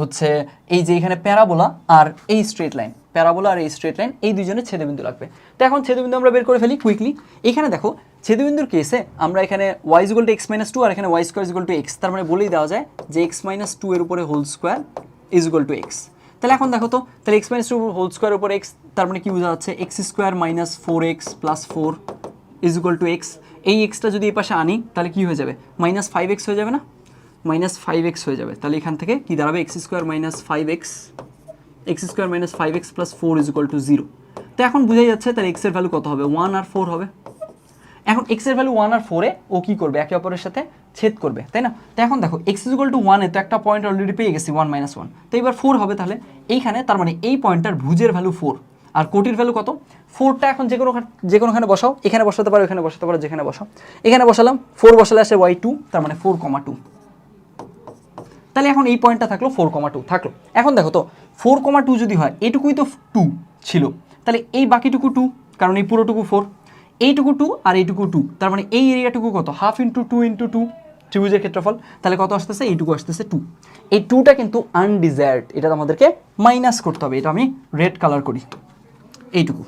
হচ্ছে এই যে এখানে প্যারাবোলা আর এই স্ট্রেট লাইন, প্যারাবোলা আর এই স্ট্রেট লাইন, এই দুজনের ছেদবিন্দু লাগবে। তো এখন ছেদবিন্দু আমরা বের করে ফেলি কুইকলি। এখানে দেখো ছেদবিন্দুর কেসে আমরা এখানে y = x-2 আর এখানে y² = x, তার মানে বলেই দেওয়া যায় যে x-2 এর উপরে হোল স্কোয়ার = x। তাহলে এখন দেখো তো, তাহলে x-2 হোল স্কোয়ার উপরে x, তার মানে কি বোঝা যাচ্ছে? x² - 4x + 4 = x। এই এক্সটা যদি এই পাশে আনি তাহলে কি হয়ে যাবে? -5x হয়ে যাবে না? -5x হয়ে যাবে। তাহলে এখান থেকে কি দাঁড়াবে? x² - 5x + 4 = 0। তো এখন বোঝাই যাচ্ছে তাহলে x এর ভ্যালু কত হবে? 1 আর 4 হবে। এখন x এর ভ্যালু 1 আর 4 এ ও কি করবে? একে অপরের সাথে ছেদ করবে, তাই না? তো এখন দেখো x = 1 এ তো একটা পয়েন্ট অলরেডি পেয়ে গেছি 1 - 1, তো এবার 4 হবে তাহলে এইখানে, তার মানে এই পয়েন্টটার ভুজের ভ্যালু 4 আর কোটির ভ্যালু কত? 4টা এখন যে কোনোখানে বসাও, এখানে বসাতে পারো, এখানে বসাতে পারো, যেখানে বসাও। এখানে বসালাম, 4 বসালে আসে y2, তার মানে 4,2। তাহলে এখন এই পয়েন্টটা থাকলো 4,2 থাকলো। এখন দেখো তো 4,2 যদি হয়, এইটুকুই তো 2 ছিল, তাহলে এই বাকিটুকু 2, কারণ এই পুরোটুকু 4, এইটুকু 2 আর এইটুকু 2, তার মানে এই এরিয়াটুকু কত? 1/2 × 2 × 2 ত্রিভুজের ক্ষেত্রফল। তাহলে কত আসতেছে? এইটুকু আসতেছে 2। এই 2টা কিন্তু আনডিজায়ার্ড, এটা আমাদেরকে মাইনাস করতে হবে। এটা আমি রেড কালার করি, এইটুকু।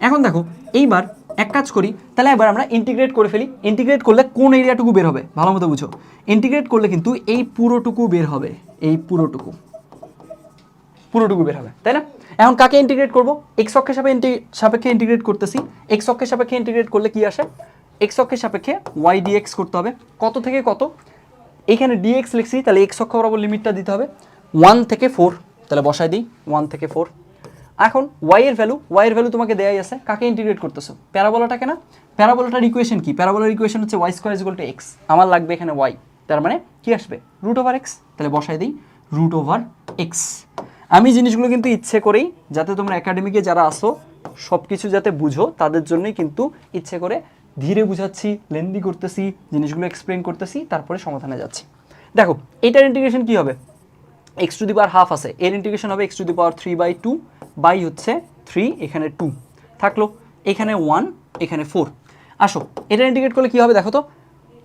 এখন দেখো এইবার এক কাজ করি, তাহলে এবার আমরা ইন্টিগ্রেট করে ফেলি। ইন্টিগ্রেট করলে কোন এরিয়াটুকু বের হবে ভালো মতো বুঝো। ইন্টিগ্রেট করলে কিন্তু এই পুরোটুকু বের হবে, এই পুরোটুকু বের হবে, তাই না? এখন কাকে ইন্টিগ্রেট করব? এক্স অক্ষের সাপেক্ষে ইন্টিগ্রেট করতেছি। এক্স অক্ষের সাপেক্ষে ইন্টিগ্রেট করলে কি আসে? এক্স অক্ষের সাপেক্ষে y dx করতে হবে। কত থেকে কত? এইখানে dx লিখছি, তাহলে এক্স অক্ষ বরাবর লিমিটটা দিতে হবে 1 থেকে 4, তাহলে বসাই দিই 1 থেকে 4। এখন y এর ভ্যালু তোমাকে দেয়াই আছে। কাকে ইন্টিগ্রেট করতেছো? প্যারাবোলাটাকে না? প্যারাবোলাটার ইকুয়েশন কি? প্যারাবোলার ইকুয়েশন হচ্ছে y² = x। আমার লাগবে এখানে y, তার মানে কি আসবে? √x। তাহলে বসাই দিই √x। আমি জিনিসগুলো কিন্তু ইচ্ছে করেই, যাতে তোমরা একাডেমিকে যারা আসো সব কিছু যাতে বুঝো, তাদের জন্যই কিন্তু ইচ্ছে করে ধীরে বুঝাচ্ছি, লেন্দি করতেছি, জিনিসগুলো এক্সপ্লেন করতেছি, তারপরে সমাধানে যাচ্ছি। দেখো এটার ইন্টিগ্রেশন কি হবে? x⁻½ আছে, এর ইন্টিগ্রেশন হবে x⁻3/2 বাই হচ্ছে 3, এখানে 2 থাকলো, এখানে 1, এখানে 4। আসো এটা ইন্টিগ্রেট করলে কি হবে দেখো তো।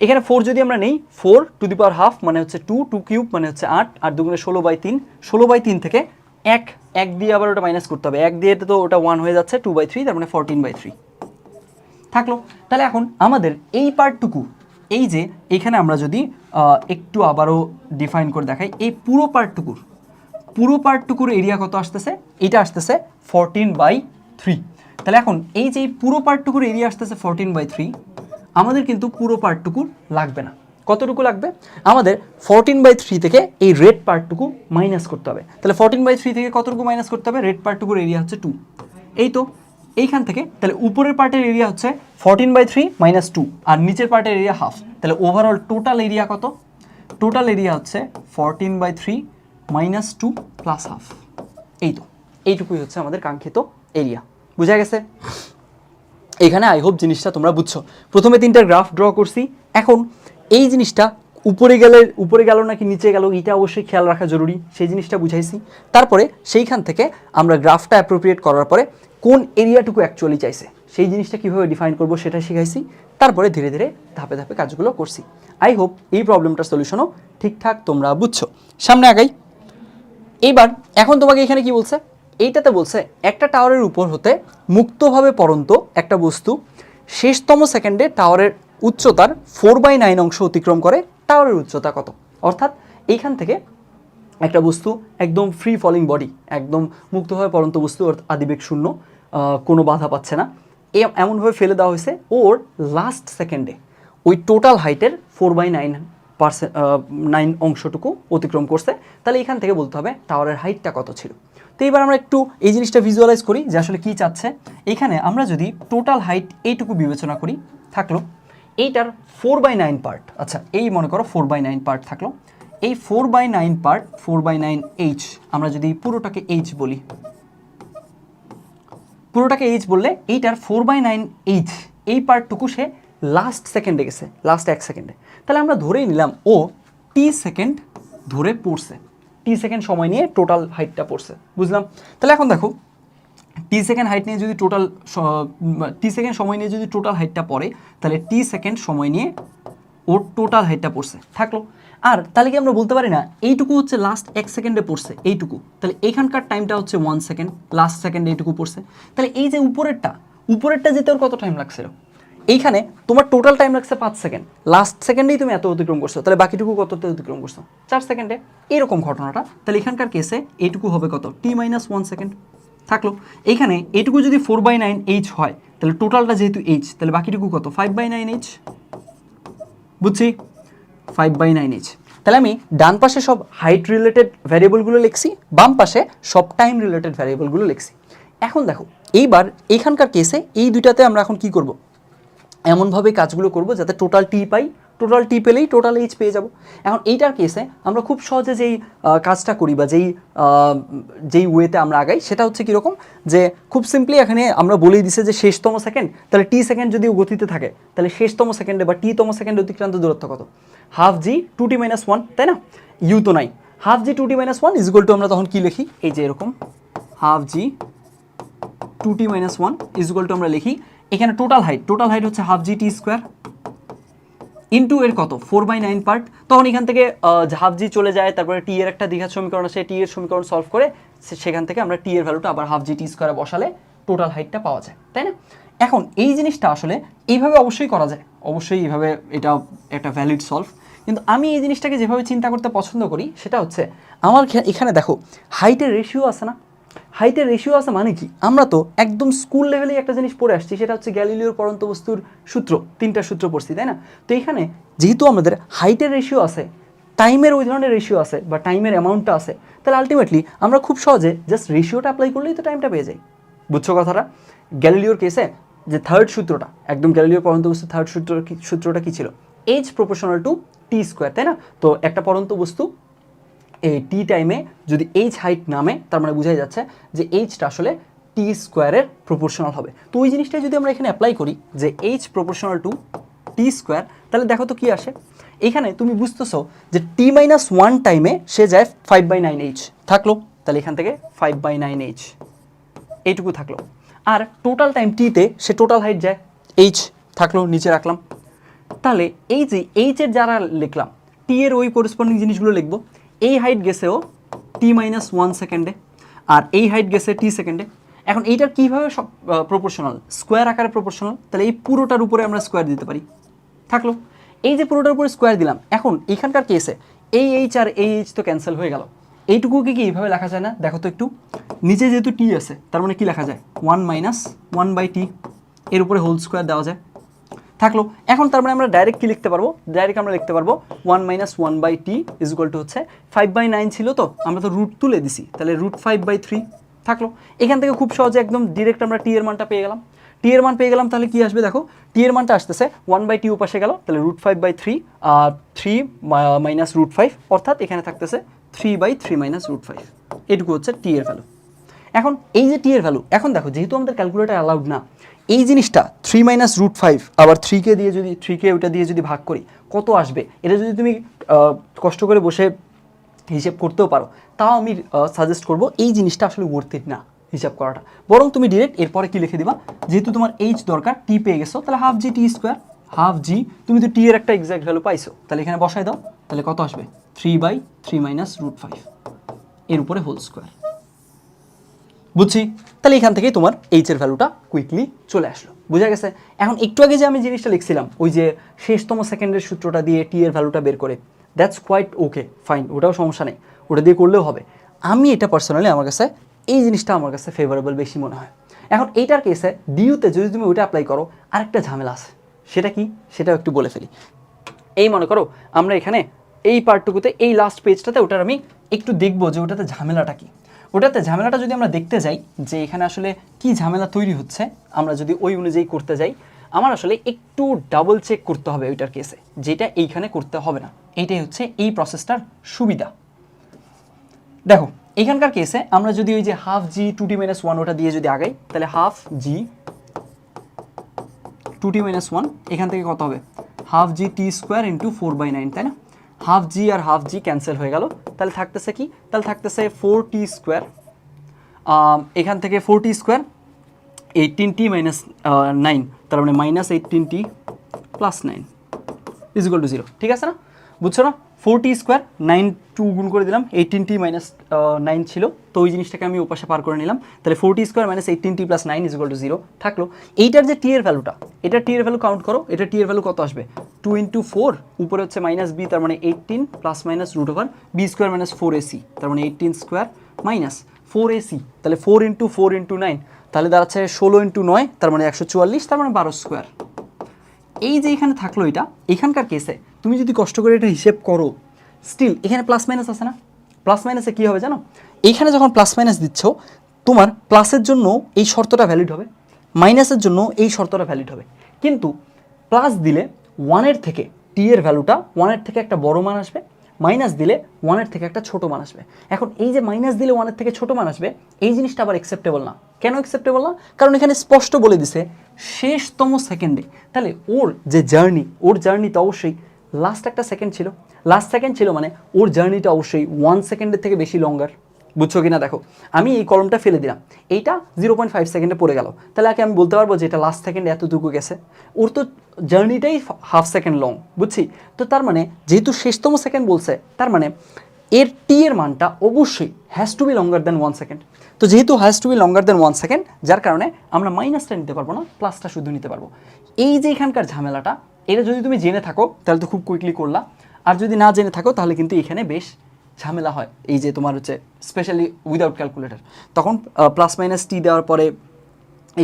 এখানে 4 যদি আমরা নেই, 4⁻½ মানে হচ্ছে 2³ মানে হচ্ছে 8, 8 দুগুণে 16/3, 16/3 থেকে 1 দিয়ে আবার ওটা মাইনাস করতে হবে, 1 দিয়ে তো ওটা 1 হয়ে যাচ্ছে, 2/3, তার মানে 14/3 থাকলো। তাহলে এখন আমাদের এই পার্টটুকু, এই যে এখানে আমরা যদি একটু আবারও ডিফাইন করে দেখাই, এই পুরো পার্টটুকুর এরিয়া কত আসতেছে? এটা আসতেছে 14/3। তাহলে এখন এই যে পুরো পার্টটুকুর এরিয়া আসতেছে 14/3, আমাদের কিন্তু পুরো পার্টটুকু লাগবে না। কতটুকু লাগবে? আমাদের 14/3 থেকে এই রেড পার্টটুকু মাইনাস করতে হবে। তাহলে 14/3 থেকে কতটুকু মাইনাস করতে হবে? রেড পার্টটুকুর এরিয়া হচ্ছে 2, এই তো এইখান থেকে। তাহলে উপরের পার্টের এরিয়া হচ্ছে 14/3 - 2 আর নিচের পার্টের এরিয়া হাফ। তাহলে ওভারঅল টোটাল এরিয়া কত? টোটাল এরিয়া হচ্ছে 14/3 - 2 + হাফ। এই তো এইটুকুই হচ্ছে আমাদের কাঙ্ক্ষিত এরিয়া। বুঝা গেছে? এখানে আই হোপ জিনিসটা তোমরা বুঝছো। প্রথমে 3টা গ্রাফ ড্র করছি। এখন এই জিনিসটা উপরে গেল নাকি নিচে গেল, এটা অবশ্যই খেয়াল রাখা জরুরি, সেই জিনিসটা বুঝাইছি। তারপরে সেইখান থেকে আমরা গ্রাফটা অ্যাপ্রোপ্রিয়েট করার পরে কোন এরিয়াটুকু অ্যাকচুয়ালি চাইছে সেই জিনিসটা কীভাবে ডিফাইন করবো সেটা শিখাইছি। তারপরে ধীরে ধীরে ধাপে ধাপে কাজগুলো করছি। আই হোপ এই প্রবলেমটার সলিউশনও ঠিকঠাক তোমরা বুঝছো। সামনে আগাই। এইবার এখন তোমাকে এখানে কি বলছে? এইটাতে বলছে একটা টাওয়ারের উপর হতে মুক্তভাবে পড়ন্ত একটা বস্তু শেষতম সেকেন্ডে টাওয়ারের উচ্চতার 4/9 অংশ অতিক্রম করে, টাওয়ারের উচ্চতা কত? অর্থাৎ এইখান থেকে একটা বস্তু একদম ফ্রি ফলিং বডি, একদম মুক্তভাবে পড়ন্ত বস্তু, আদিবেগ শূন্য, কোনো বাধা পাচ্ছে না, এমনভাবে ফেলে দেওয়া হয়েছে ওর লাস্ট সেকেন্ডে ওই টোটাল হাইটের 4/9 অংশটুকু অতিক্রম করছে। তাহলে এখান থেকে বলতে হবে টাওয়ারের হাইটটা কত ছিল। তো এবার আমরা একটু এই জিনিসটা ভিজুয়ালাইজ করি যে আসলে কী চাচ্ছে। এখানে আমরা যদি টোটাল হাইট এইটুকু বিবেচনা করি, থাকলো এইটার 4/9 পার্ট। আচ্ছা এই মনে করো 4/9 পার্ট থাকলো। এই 4/9 পার্ট 4/9 h, আমরা যদি পুরোটাকে h বলি, পুরোটাকে h বললে এইটার 4/9 h এই পার্টটুকু সে লাস্ট সেকেন্ডে গেছে, লাস্ট 1 সেকেন্ডে। তাহলে আমরা ধরেই নিলাম ও t সেকেন্ড ধরে পড়ছে, টি সেকেন্ড সময় নিয়ে টোটাল হাইটটা পড়ছে, বুঝলাম। তাহলে এখন দেখো টি সেকেন্ড হাইট নিয়ে যদি টি সেকেন্ড সময় নিয়ে যদি টোটাল হাইটটা পড়ে, তাহলে টি সেকেন্ড সময় নিয়ে ওর টোটাল হাইটটা পড়ছে থাকলো। আর তাহলে কি আমরা বলতে পারি না এইটুকু হচ্ছে লাস্ট 1 সেকেন্ডে পড়ছে এইটুকু, তাহলে এইখানকার টাইমটা হচ্ছে 1 সেকেন্ড, লাস্ট সেকেন্ডে এইটুকু পড়ছে। তাহলে এই যে উপরেরটা যেতে ওর কত টাইম লাগছিল, এইখানে তোমার টোটাল টাইম লাগছে 5 সেকেন্ড, লাস্ট সেকেন্ডেই তুমি এত অতিক্রম করছো, তাহলে বাকিটুকু কততে অতিক্রম করছো 4 সেকেন্ডে, এরকম ঘটনাটা। তাহলে এখানকার কেসে এইটুকু হবে কত, t-1 সেকেন্ড থাকলো। এইখানে এইটুকু যদি 4/9 হয়, তাহলে টোটালটা যেহেতু h, তাহলে বাকিটুকু কত 5/9 বুঝছি, 5/9 তাহলে আমি ডান পাশে সব হাইট রিলেটেড ভ্যারিয়েবলগুলো লিখছি, বাম পাশে সব টাইম রিলেটেড ভ্যারিয়েবলগুলো লিখছি। এখন দেখো এইবার এইখানকার কেসে এই দুইটাতে আমরা এখন কি করব, এমনভাবে কাজগুলো করব যাতে টোটাল টি পাই, টোটাল টি পেলেই টোটাল এইচ পেয়ে যাব। এখন এইটার কেসে আমরা খুব সহজে যেই কাজটা করি বা যেই ওয়েতে আমরা আগাই সেটা হচ্ছে কীরকম, যে খুব সিম্পলি এখানে আমরা বলেই দিছে যে শেষতম সেকেন্ড, তাহলে টি সেকেন্ড যদি গতিতে থাকে তাহলে শেষতম সেকেন্ডে বা টি-তম সেকেন্ডে অতিক্রান্ত দূরত্ব কত, হাফ জি 2t-1, তাই না, ইউ তো নাই, হাফ জি 2t-1 ইজগুয়াল টু আমরা তখন কি লিখি, এই যে এরকম হাফ জি 2t-1 ইজগুয়াল টু আমরা লিখি এখানে টোটাল হাইট হচ্ছে হাফ জি টি স্কোয়ার ইন্টু এর কত 4/9 পার্ট, তখন এখান থেকে হাফ জি চলে যায়, তারপরে টি এর একটা দ্বিঘাত সমীকরণ আছে, টি এর সমীকরণ সলভ করে সেখান থেকে আমরা টি এর ভ্যালুটা আবার হাফ জি টি স্কোয়ারে বসালে টোটাল হাইটটা পাওয়া যায়, তাই না। এখন এই জিনিসটা আসলে এইভাবে অবশ্যই করা যায়, অবশ্যই এইভাবে এটা একটা ভ্যালিড সলভ, কিন্তু আমি এই জিনিসটাকে যেভাবে চিন্তা করতে পছন্দ করি সেটা হচ্ছে আমার এখানে দেখো হাইটের রেশিও আছে না, হাইটের রেশিও আছে মানে কি, আমরা তো একদম স্কুল লেভেলেই একটা জিনিস পড়ে আসছি, সেটা হচ্ছে গ্যালিলিওর পরন্ত বস্তুর সূত্র, 3টা সূত্র পড়ছি, তাই না। তো এখানে যেহেতু আমাদের হাইটের রেশিও আছে, টাইমের ওই ধরনের রেশিও আছে বা টাইমের অ্যামাউন্টটা আছে, তাহলে আলটিমেটলি আমরা খুব সহজে জাস্ট রেশিওটা অ্যাপ্লাই করলেই তো টাইমটা পেয়ে যাই, বুঝছো কথাটা। গ্যালিলিওর কেসে যে থার্ড সূত্রটা, একদম গ্যালিলিওর পরন্ত বস্তুর থার্ড সূত্রটা কি ছিল, H proportional to T square, তাই না। তো একটা পরন্ত বস্তু এই টি টাইমে যদি এইচ হাইট নামে, তার মানে বোঝাই যাচ্ছে যে এইচটা আসলে টি স্কোয়ারের প্রপোর্শনাল হবে। তো ওই জিনিসটাই যদি আমরা এখানে অ্যাপ্লাই করি যে H proportional to T square, তাহলে দেখো তো কী আসে, এখানে তুমি বুঝতেছো যে t-1 টাইমে সে যায় 5/9 থাকলো, তাহলে এখান থেকে 5/9 এইটুকু থাকলো, আর টোটাল টাইম টিতে সে টোটাল হাইট যায় এইচ থাকলো, নিচে রাখলাম। তাহলে এই যে এইচের যারা লিখলাম, টি এর ওই করেসপন্ডিং জিনিসগুলো লিখবো, এই হাইট গেছেও t-1 সেকেন্ডে, আর এই হাইট গেছে টি সেকেন্ডে। এখন এইটার কীভাবে সব প্রপোর্শনাল, স্কোয়ার আকারে প্রপোর্শনাল, তাহলে এই পুরোটার উপরে আমরা স্কোয়ার দিতে পারি থাকলো। এই যে পুরোটার উপরে স্কোয়ার দিলাম, এখন এইখানকার কেসে এই এইচ আর এই এইচ তো ক্যান্সেল হয়ে গেল, এইটুকুকে কি এইভাবে লেখা যায় না, দেখো তো একটু, নিচে যেহেতু টি আছে তার মানে কি লেখা যায় 1-1/t, এর উপরে হোল স্কোয়ার দেওয়া যায় থাকলো। এখন তার মানে আমরা ডাইরেক্ট কি লিখতে পারবো, ডাইরেক্ট আমরা লিখতে পারবো 1-1/t ইজুয়াল টু হচ্ছে 5/9 ছিল, তো আমরা তো রুট তুলে দিছি, তাহলে √5/3 থাকলো। এখান থেকে খুব সহজে একদম ডিরেক্ট আমরা টি এর মানটা পেয়ে গেলাম, টি এর মান পেয়ে গেলাম, তাহলে কি আসবে দেখো, টি এর মানটা আসতেছে 1/t উপাশে গেল, তাহলে √5/3 আর 3 মাইনাস √5, অর্থাৎ এখানে থাকতেছে 3/3 মাইনাস √5, এটুকু হচ্ছে টি এর ভ্যালু। এখন এই যে টি এর ভ্যালু, এখন দেখো যেহেতু আমাদের ক্যালকুলেটার অ্যালাউড না, এই জিনিসটা 3 মাইনাস √5 আবার 3কে দিয়ে যদি 3কে ওটা দিয়ে যদি ভাগ করি কত আসবে, এটা যদি তুমি কষ্ট করে বসে হিসেব করতেও পারো, তাও আমি সাজেস্ট করব এই জিনিসটা আসলে ওয়ার্থ ইট না হিসাব করাটা, বরং তুমি ডিরেক্ট এরপরে কি লিখে দিবা, যেহেতু তোমার এইচ দরকার, টি পেয়ে গেছো, তাহলে হাফ জি টি স্কোয়ার, হাফ জি, তুমি তো টি এর একটা এক্সাক্ট ভ্যালু পাইছো, তাহলে এখানে বসাই দাও, তাহলে কত আসবে 3/3 মাইনাস √5 এর উপরে হোল স্কোয়ার, বুঝছি। তাহলে এখান থেকেই তোমার এইচ এর ভ্যালুটা কুইকলি চলে আসলো, বুঝা গেছে। এখন একটু আগে যে আমি জিনিসটা লিখছিলাম ওই যে শেষতম সেকেন্ডের সূত্রটা দিয়ে টি এর ভ্যালুটা বের করে, দ্যাটস কোয়াইট ওকে ফাইন, ওটাও সমস্যা নেই, ওটা দিয়ে করলেও হবে। আমি এটা পার্সোনালি আমার কাছে এই জিনিসটা আমার কাছে ফেভারেবল বেশি মনে হয়। এখন এইটার কেসে ডিইউতে যদি তুমি ওইটা অ্যাপ্লাই করো, আরেকটা ঝামেলা আছে, সেটা কি সেটাও একটু বলে ফেলি। এই মনে করো আমরা এখানে এই পার্টটুকুতে এই লাস্ট পেজটাতে ওটার আমি একটু দেখবো যে ওটাতে ঝামেলাটা কি, ওটাতে ঝামেলাটা যদি আমরা দেখতে যাই যে এখানে আসলে কি ঝামেলা তৈরি হচ্ছে, আমরা যদি ওই অনুযায়ী করতে যাই, আমার আসলে একটু ডাবল চেক করতে হবে ওইটার কেসে, যেটা এইখানে করতে হবে না। এইটাই হচ্ছে এই প্রসেসটার সুবিধা। দেখো এখানকার কেসে আমরা যদি ওই যে হাফ জি 2t-1 ওটা দিয়ে যদি আগাই, তাহলে হাফ জি 2t-1 এখান থেকে কত হবে, হাফ জি টি স্কোয়ার ইন্টু 4/9, তাই না। হাফ জি আর হাফ জি ক্যান্সেল হয়ে গেল, তাহলে থাকতেছে কি, তাহলে থাকতেছে 4t স্কোয়ার, এখান থেকে 4t স্কোয়ার 18t মাইনাস 9, তার মানে minus 18t plus 9 is equal two 0। ঠিক আছে না, বুঝছো না? 4t স্কোয়ার 9 2 গুণ করে দিলাম, 18t মাইনাস 9 ছিল, তো ওই জিনিসটাকে আমি ওপাশে পার করে নিলাম, তাহলে 4t square minus 18t plus 9 is equal two 0 থাকলো। এইটার যে টি এর ভ্যালুটা, এটা টি এর ভ্যালু কাউন্ট করো, এটা টি এর ভ্যালু কত আসবে, 2 ইন্টু 4, উপরে হচ্ছে মাইনাস বি, তার মানে 18 plus minus root over B square minus 4ac, তার মানে 18 স্কোয়ার মাইনাস 4ac, তাহলে 4 ইন্টু 4 ইন্টু 9, তাহলে দাঁড়াচ্ছে 16 ইন্টু 9, তার মানে 144, তার মানে 12 স্কোয়ার। এই যে এখানে থাকলো এটা, এখানকার কেসে তুমি যদি কষ্ট করে এটা হিসেব করো, স্টিল এখানে প্লাস মাইনাস আছে না, প্লাস মাইনাসে কী হবে জানো, এইখানে যখন প্লাস মাইনাস দিচ্ছ তোমার প্লাসের জন্য এই শর্তটা ভ্যালিড হবে, মাইনাসের জন্য এই শর্তটা ভ্যালিড হবে, কিন্তু প্লাস দিলে 1-এর থেকে টি এর ভ্যালুটা 1-এর থেকে একটা বড় মান আসবে, মাইনাস দিলে 1-এর থেকে একটা ছোটো মান আসবে। এখন এই যে মাইনাস দিলে 1-এর থেকে ছোটো মান আসবে, এই জিনিসটা আবার অ্যাকসেপ্টেবল না। কেন অ্যাকসেপ্টেবল না? কারণ এখানে স্পষ্ট বলে দিছে শেষতম সেকেন্ডে, তাহলে ওর যে জার্নি, ওর জার্নিটা অবশ্যই লাস্ট একটা সেকেন্ড ছিল, লাস্ট সেকেন্ড ছিল মানে ওর জার্নিটা অবশ্যই 1 সেকেন্ডের থেকে বেশি লঙ্গার। বুঝছো কিনা দেখো, আমি এই কলমটা ফেলে দিলাম, এইটা 0.5 সেকেন্ডে পড়ে গেল, তাহলে আগে আমি বলতে পারবো যে এটা লাস্ট সেকেন্ডে এতটুকু গেছে, ওর তো জার্নিটাই হাফ সেকেন্ড লং, বুঝছি তো, তার মানে যেহেতু শেষতম সেকেন্ড বলছে, তার মানে এর টি এর মানটা অবশ্যই has to be longer than 1 second. তো যেহেতু has to be longer than 1 second, যার কারণে আমরা মাইনাসটা নিতে পারবো না, প্লাসটা শুধু নিতে পারবো। এই যে এখানকার ঝামেলাটা, এটা যদি তুমি জেনে থাকো তাহলে তো খুব কুইকলি করলা, আর যদি না জেনে থাকো তাহলে কিন্তু এখানে বেশ ঝামেলা হয়। এই যে তোমার হচ্ছে স্পেশালি উইদাউট ক্যালকুলেটর, তখন প্লাস মাইনাস টি দেওয়ার পরে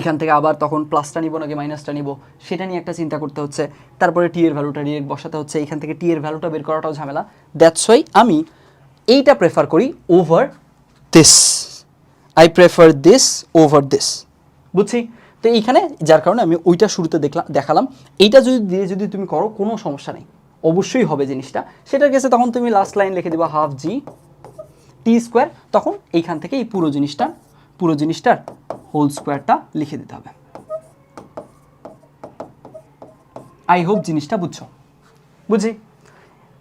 এখান থেকে আবার তখন প্লাসটা নিব নাকি মাইনাসটা নিব, সেটা নিয়ে একটা চিন্তা করতে হচ্ছে, তারপরে টি এর ভ্যালুটা ডিরেক্ট বসাতে হচ্ছে, এখান থেকে টি এর ভ্যালুটা বের করাটাও ঝামেলা। দ্যাটস ওয়াই আমি এইটা প্রেফার করি over this, I prefer this over this, বুঝছি তো এইখানে, যার কারণে আমি ওইটা শুরুতে দেখালাম। এইটা যদি তুমি করো কোনো সমস্যা নেই, অবশ্যই হবে জিনিসটা, সেটার কেসে তখন তুমি লাস্ট লাইন লিখে দিবা হাফ জি টি স্কোয়ার, তখন এইখান থেকে এই পুরো জিনিসটার হোল স্কোয়ারটা লিখে দিতে হবে। আই হোপ জিনিসটা বুঝি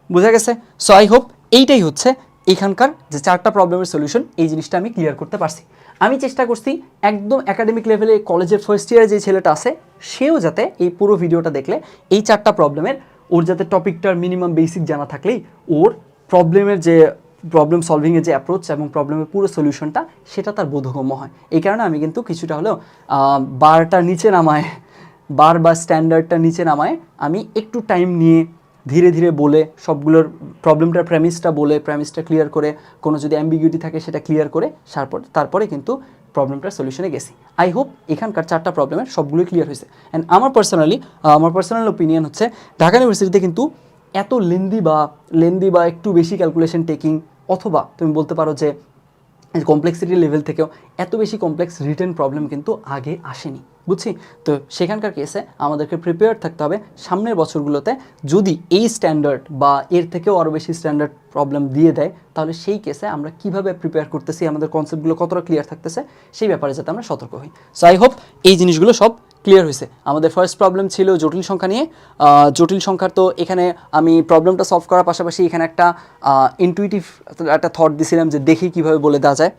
বোঝা গেছে। সো আই হোপ এইটাই হচ্ছে এখানকার যে 4টা প্রবলেমের সলিউশন, এই জিনিসটা আমি ক্লিয়ার করতে পারছি। আমি চেষ্টা করছি একদম একাডেমিক লেভেলে কলেজের ফার্স্ট ইয়ারে যে ছেলেটা আছে, সেও যাতে এই পুরো ভিডিওটা দেখলে এই 4টা প্রবলেমের ওর যাতে টপিকটার মিনিমাম বেসিক জানা থাকলেই ওর প্রবলেমের যে প্রবলেম সলভিংয়ের যে অ্যাপ্রোচ এবং প্রবলেমের পুরো সলিউশনটা সেটা তার বোধগম্য হয়। এই কারণে আমি কিন্তু কিছুটা হলেও বারটা নিচে নামায়, বার বা স্ট্যান্ডার্ডটা নিচে নামায় আমি একটু টাইম নিয়ে ধীরে ধীরে বলে সবগুলোর প্রবলেমটার প্রেমিসটা ক্লিয়ার করে, কোনো যদি অ্যাম্বিগুইটি থাকে সেটা ক্লিয়ার করে তারপরে কিন্তু প্রবলেমটার সলিউশনে গেছি। আই হোপ এখানকার 4টা প্রবলেমের সবগুলোই ক্লিয়ার হয়েছে। অ্যান্ড আমার পার্সোনাল ওপিনিয়ন হচ্ছে ঢাকা ইউনিভার্সিটিতে কিন্তু এত লেন্দি বা একটু বেশি ক্যালকুলেশন টেকিং, অথবা তুমি বলতে পারো যে কমপ্লেক্সিটি লেভেল থেকেও এত বেশি কমপ্লেক্স রিটেন প্রবলেম কিন্তু আগে আসেনি, বুঝছি তো। সেখানকার কেসে আমাদেরকে প্রিপেয়ার থাকতে হবে সামনের বছরগুলোতে, যদি এই স্ট্যান্ডার্ড বা এর থেকেও আরও বেশি স্ট্যান্ডার্ড প্রবলেম দিয়ে দেয়, তাহলে সেই কেসে আমরা কিভাবে প্রিপেয়ার করতেছি, আমাদের কনসেপ্টগুলো কতটা ক্লিয়ার থাকতেছে সেই ব্যাপারে যাতে আমরা সতর্ক হই। সো আই হোপ এই জিনিসগুলো সব ক্লিয়ার হয়েছে। আমাদের ফার্স্ট প্রবলেম ছিল জটিল সংখ্যা নিয়ে। জটিল সংখ্যার তো এখানে আমি প্রবলেমটা সলভ করার পাশাপাশি এখানে একটা ইনটুইটিভ একটা থট দিছিলাম যে দেখি কীভাবে বলে দেওয়া যায়।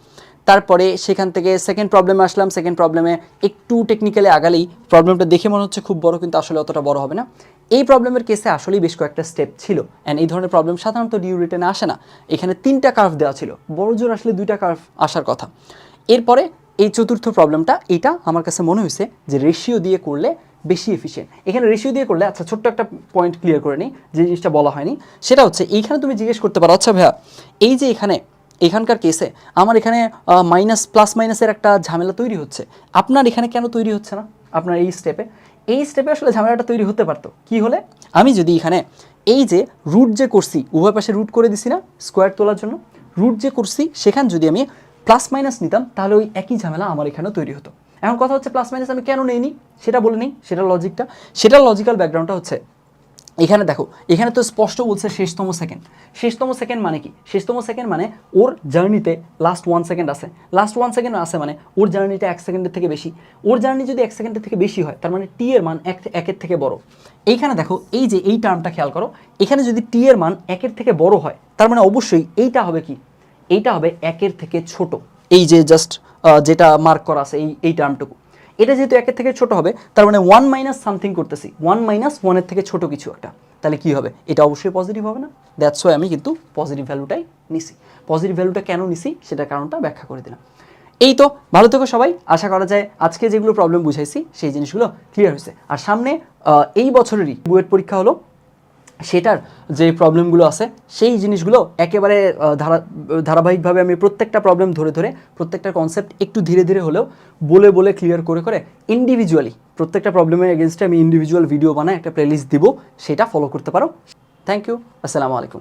তারপরে সেখান থেকে সেকেন্ড প্রবলেমে আসলাম। সেকেন্ড প্রবলেমে একটু টেকনিক্যালি আগালেই প্রবলেমটা দেখে মনে হচ্ছে খুব বড়, কিন্তু আসলে অতটা বড় হবে না। এই প্রবলেমের কেসে আসলেই বেশ কয়েকটা স্টেপ ছিল, অ্যান্ড এই ধরনের প্রবলেম সাধারণত ডিউ রিটেনে আসে না। এখানে 3টা কার্ভ দেওয়া ছিল, বড় জোর আসলে 2টা কার্ভ আসার কথা। এরপরে এই চতুর্থ প্রবলেমটা, এটা আমার কাছে মনে হয়েছে যে রেশিও দিয়ে করলে বেশি এফিশিয়েন্ট। এখানে রেশিও দিয়ে করলে, আচ্ছা ছোট্ট একটা পয়েন্ট ক্লিয়ার করে নিই, যে জিনিসটা বলা হয়নি, সেটা হচ্ছে এইখানে তুমি জিজ্ঞেস করতে পারো, আচ্ছা ভাইয়া এই যে এখানকার কেসে আমার এখানে মাইনাস প্লাস মাইনাসের একটা ঝামেলা তৈরি হচ্ছে, আপনার এখানে কেন তৈরি হচ্ছে না? আপনার এই স্টেপে আসলে ঝামেলাটা তৈরি হতে পারতো কি হলে, আমি যদি এখানে এই যে রুট যে করছি, উভয় পাশে রুট করে দিছি না স্কোয়ার তোলার জন্য, রুট যে করছি সেখানে যদি আমি প্লাস মাইনাস নিতাম, তাহলে ওই একই ঝামেলা আমার এখানেও তৈরি হতো। এখন কথা হচ্ছে প্লাস মাইনাস আমি কেন নেইনি সেটা বলে নিই, সেটার লজিক্যাল ব্যাকগ্রাউন্ডটা হচ্ছে এখানে দেখো, এখানে তো স্পষ্ট বলছে শেষতম সেকেন্ড। শেষতম সেকেন্ড মানে কি? শেষতম সেকেন্ড মানে ওর জার্নিতে লাস্ট 1 সেকেন্ড আছে। লাস্ট 1 সেকেন্ড আছে মানে ওর জার্নিটা 1 সেকেন্ডের থেকে বেশি। ওর জার্নি যদি 1 সেকেন্ডের থেকে বেশি হয় তার মানে টি এর মান একের থেকে বড়। এইখানে দেখো, এই যে এই টার্মটা খেয়াল করো, এখানে যদি টি এর মান 1-এর থেকে বড় হয় তার মানে অবশ্যই এইটা হবে কি? এইটা হবে 1-এর থেকে ছোট। এই যে জাস্ট যেটা মার্ক করা আছে এই টার্মটুকু, এটা যেহেতু 1-এর থেকে ছোট হবে তার মানে 1 মাইনাস সামথিং করতেছি, 1 মাইনাস 1-এর থেকে ছোট কিছু একটা, তাহলে কি হবে? এটা অবশ্যই পজিটিভ হবে না। দ্যাটস ওয়াই আমি কিন্তু পজিটিভ ভ্যালুটাই নিছি। পজিটিভ ভ্যালুটা কেন নিছি সেটার কারণটা ব্যাখ্যা করে দিলাম। এই তো, ভালো থেকো সবাই। আশা করা যায় আজকে যেগুলো প্রবলেম বুঝাইছি সেই জিনিসগুলো ক্লিয়ার হয়েছে। আর সামনে এই বছরেরই বুয়েট পরীক্ষা হলো, সেটার যে প্রবলেমগুলো আছে সেই জিনিসগুলো একেবারে ধারাবাহিকভাবে আমি প্রত্যেকটা প্রবলেম ধরে ধরে প্রত্যেকটা কনসেপ্ট একটু ধীরে ধীরে হলেও বলে বলে ক্লিয়ার করে করে ইন্ডিভিজুয়ালি প্রত্যেকটা প্রবলেমের এগেনস্টে আমি ইন্ডিভিজুয়াল ভিডিও বানায় একটা প্লেলিস্ট দিব, সেটা ফলো করতে পারো। থ্যাংক ইউ, আসসালামু আলাইকুম।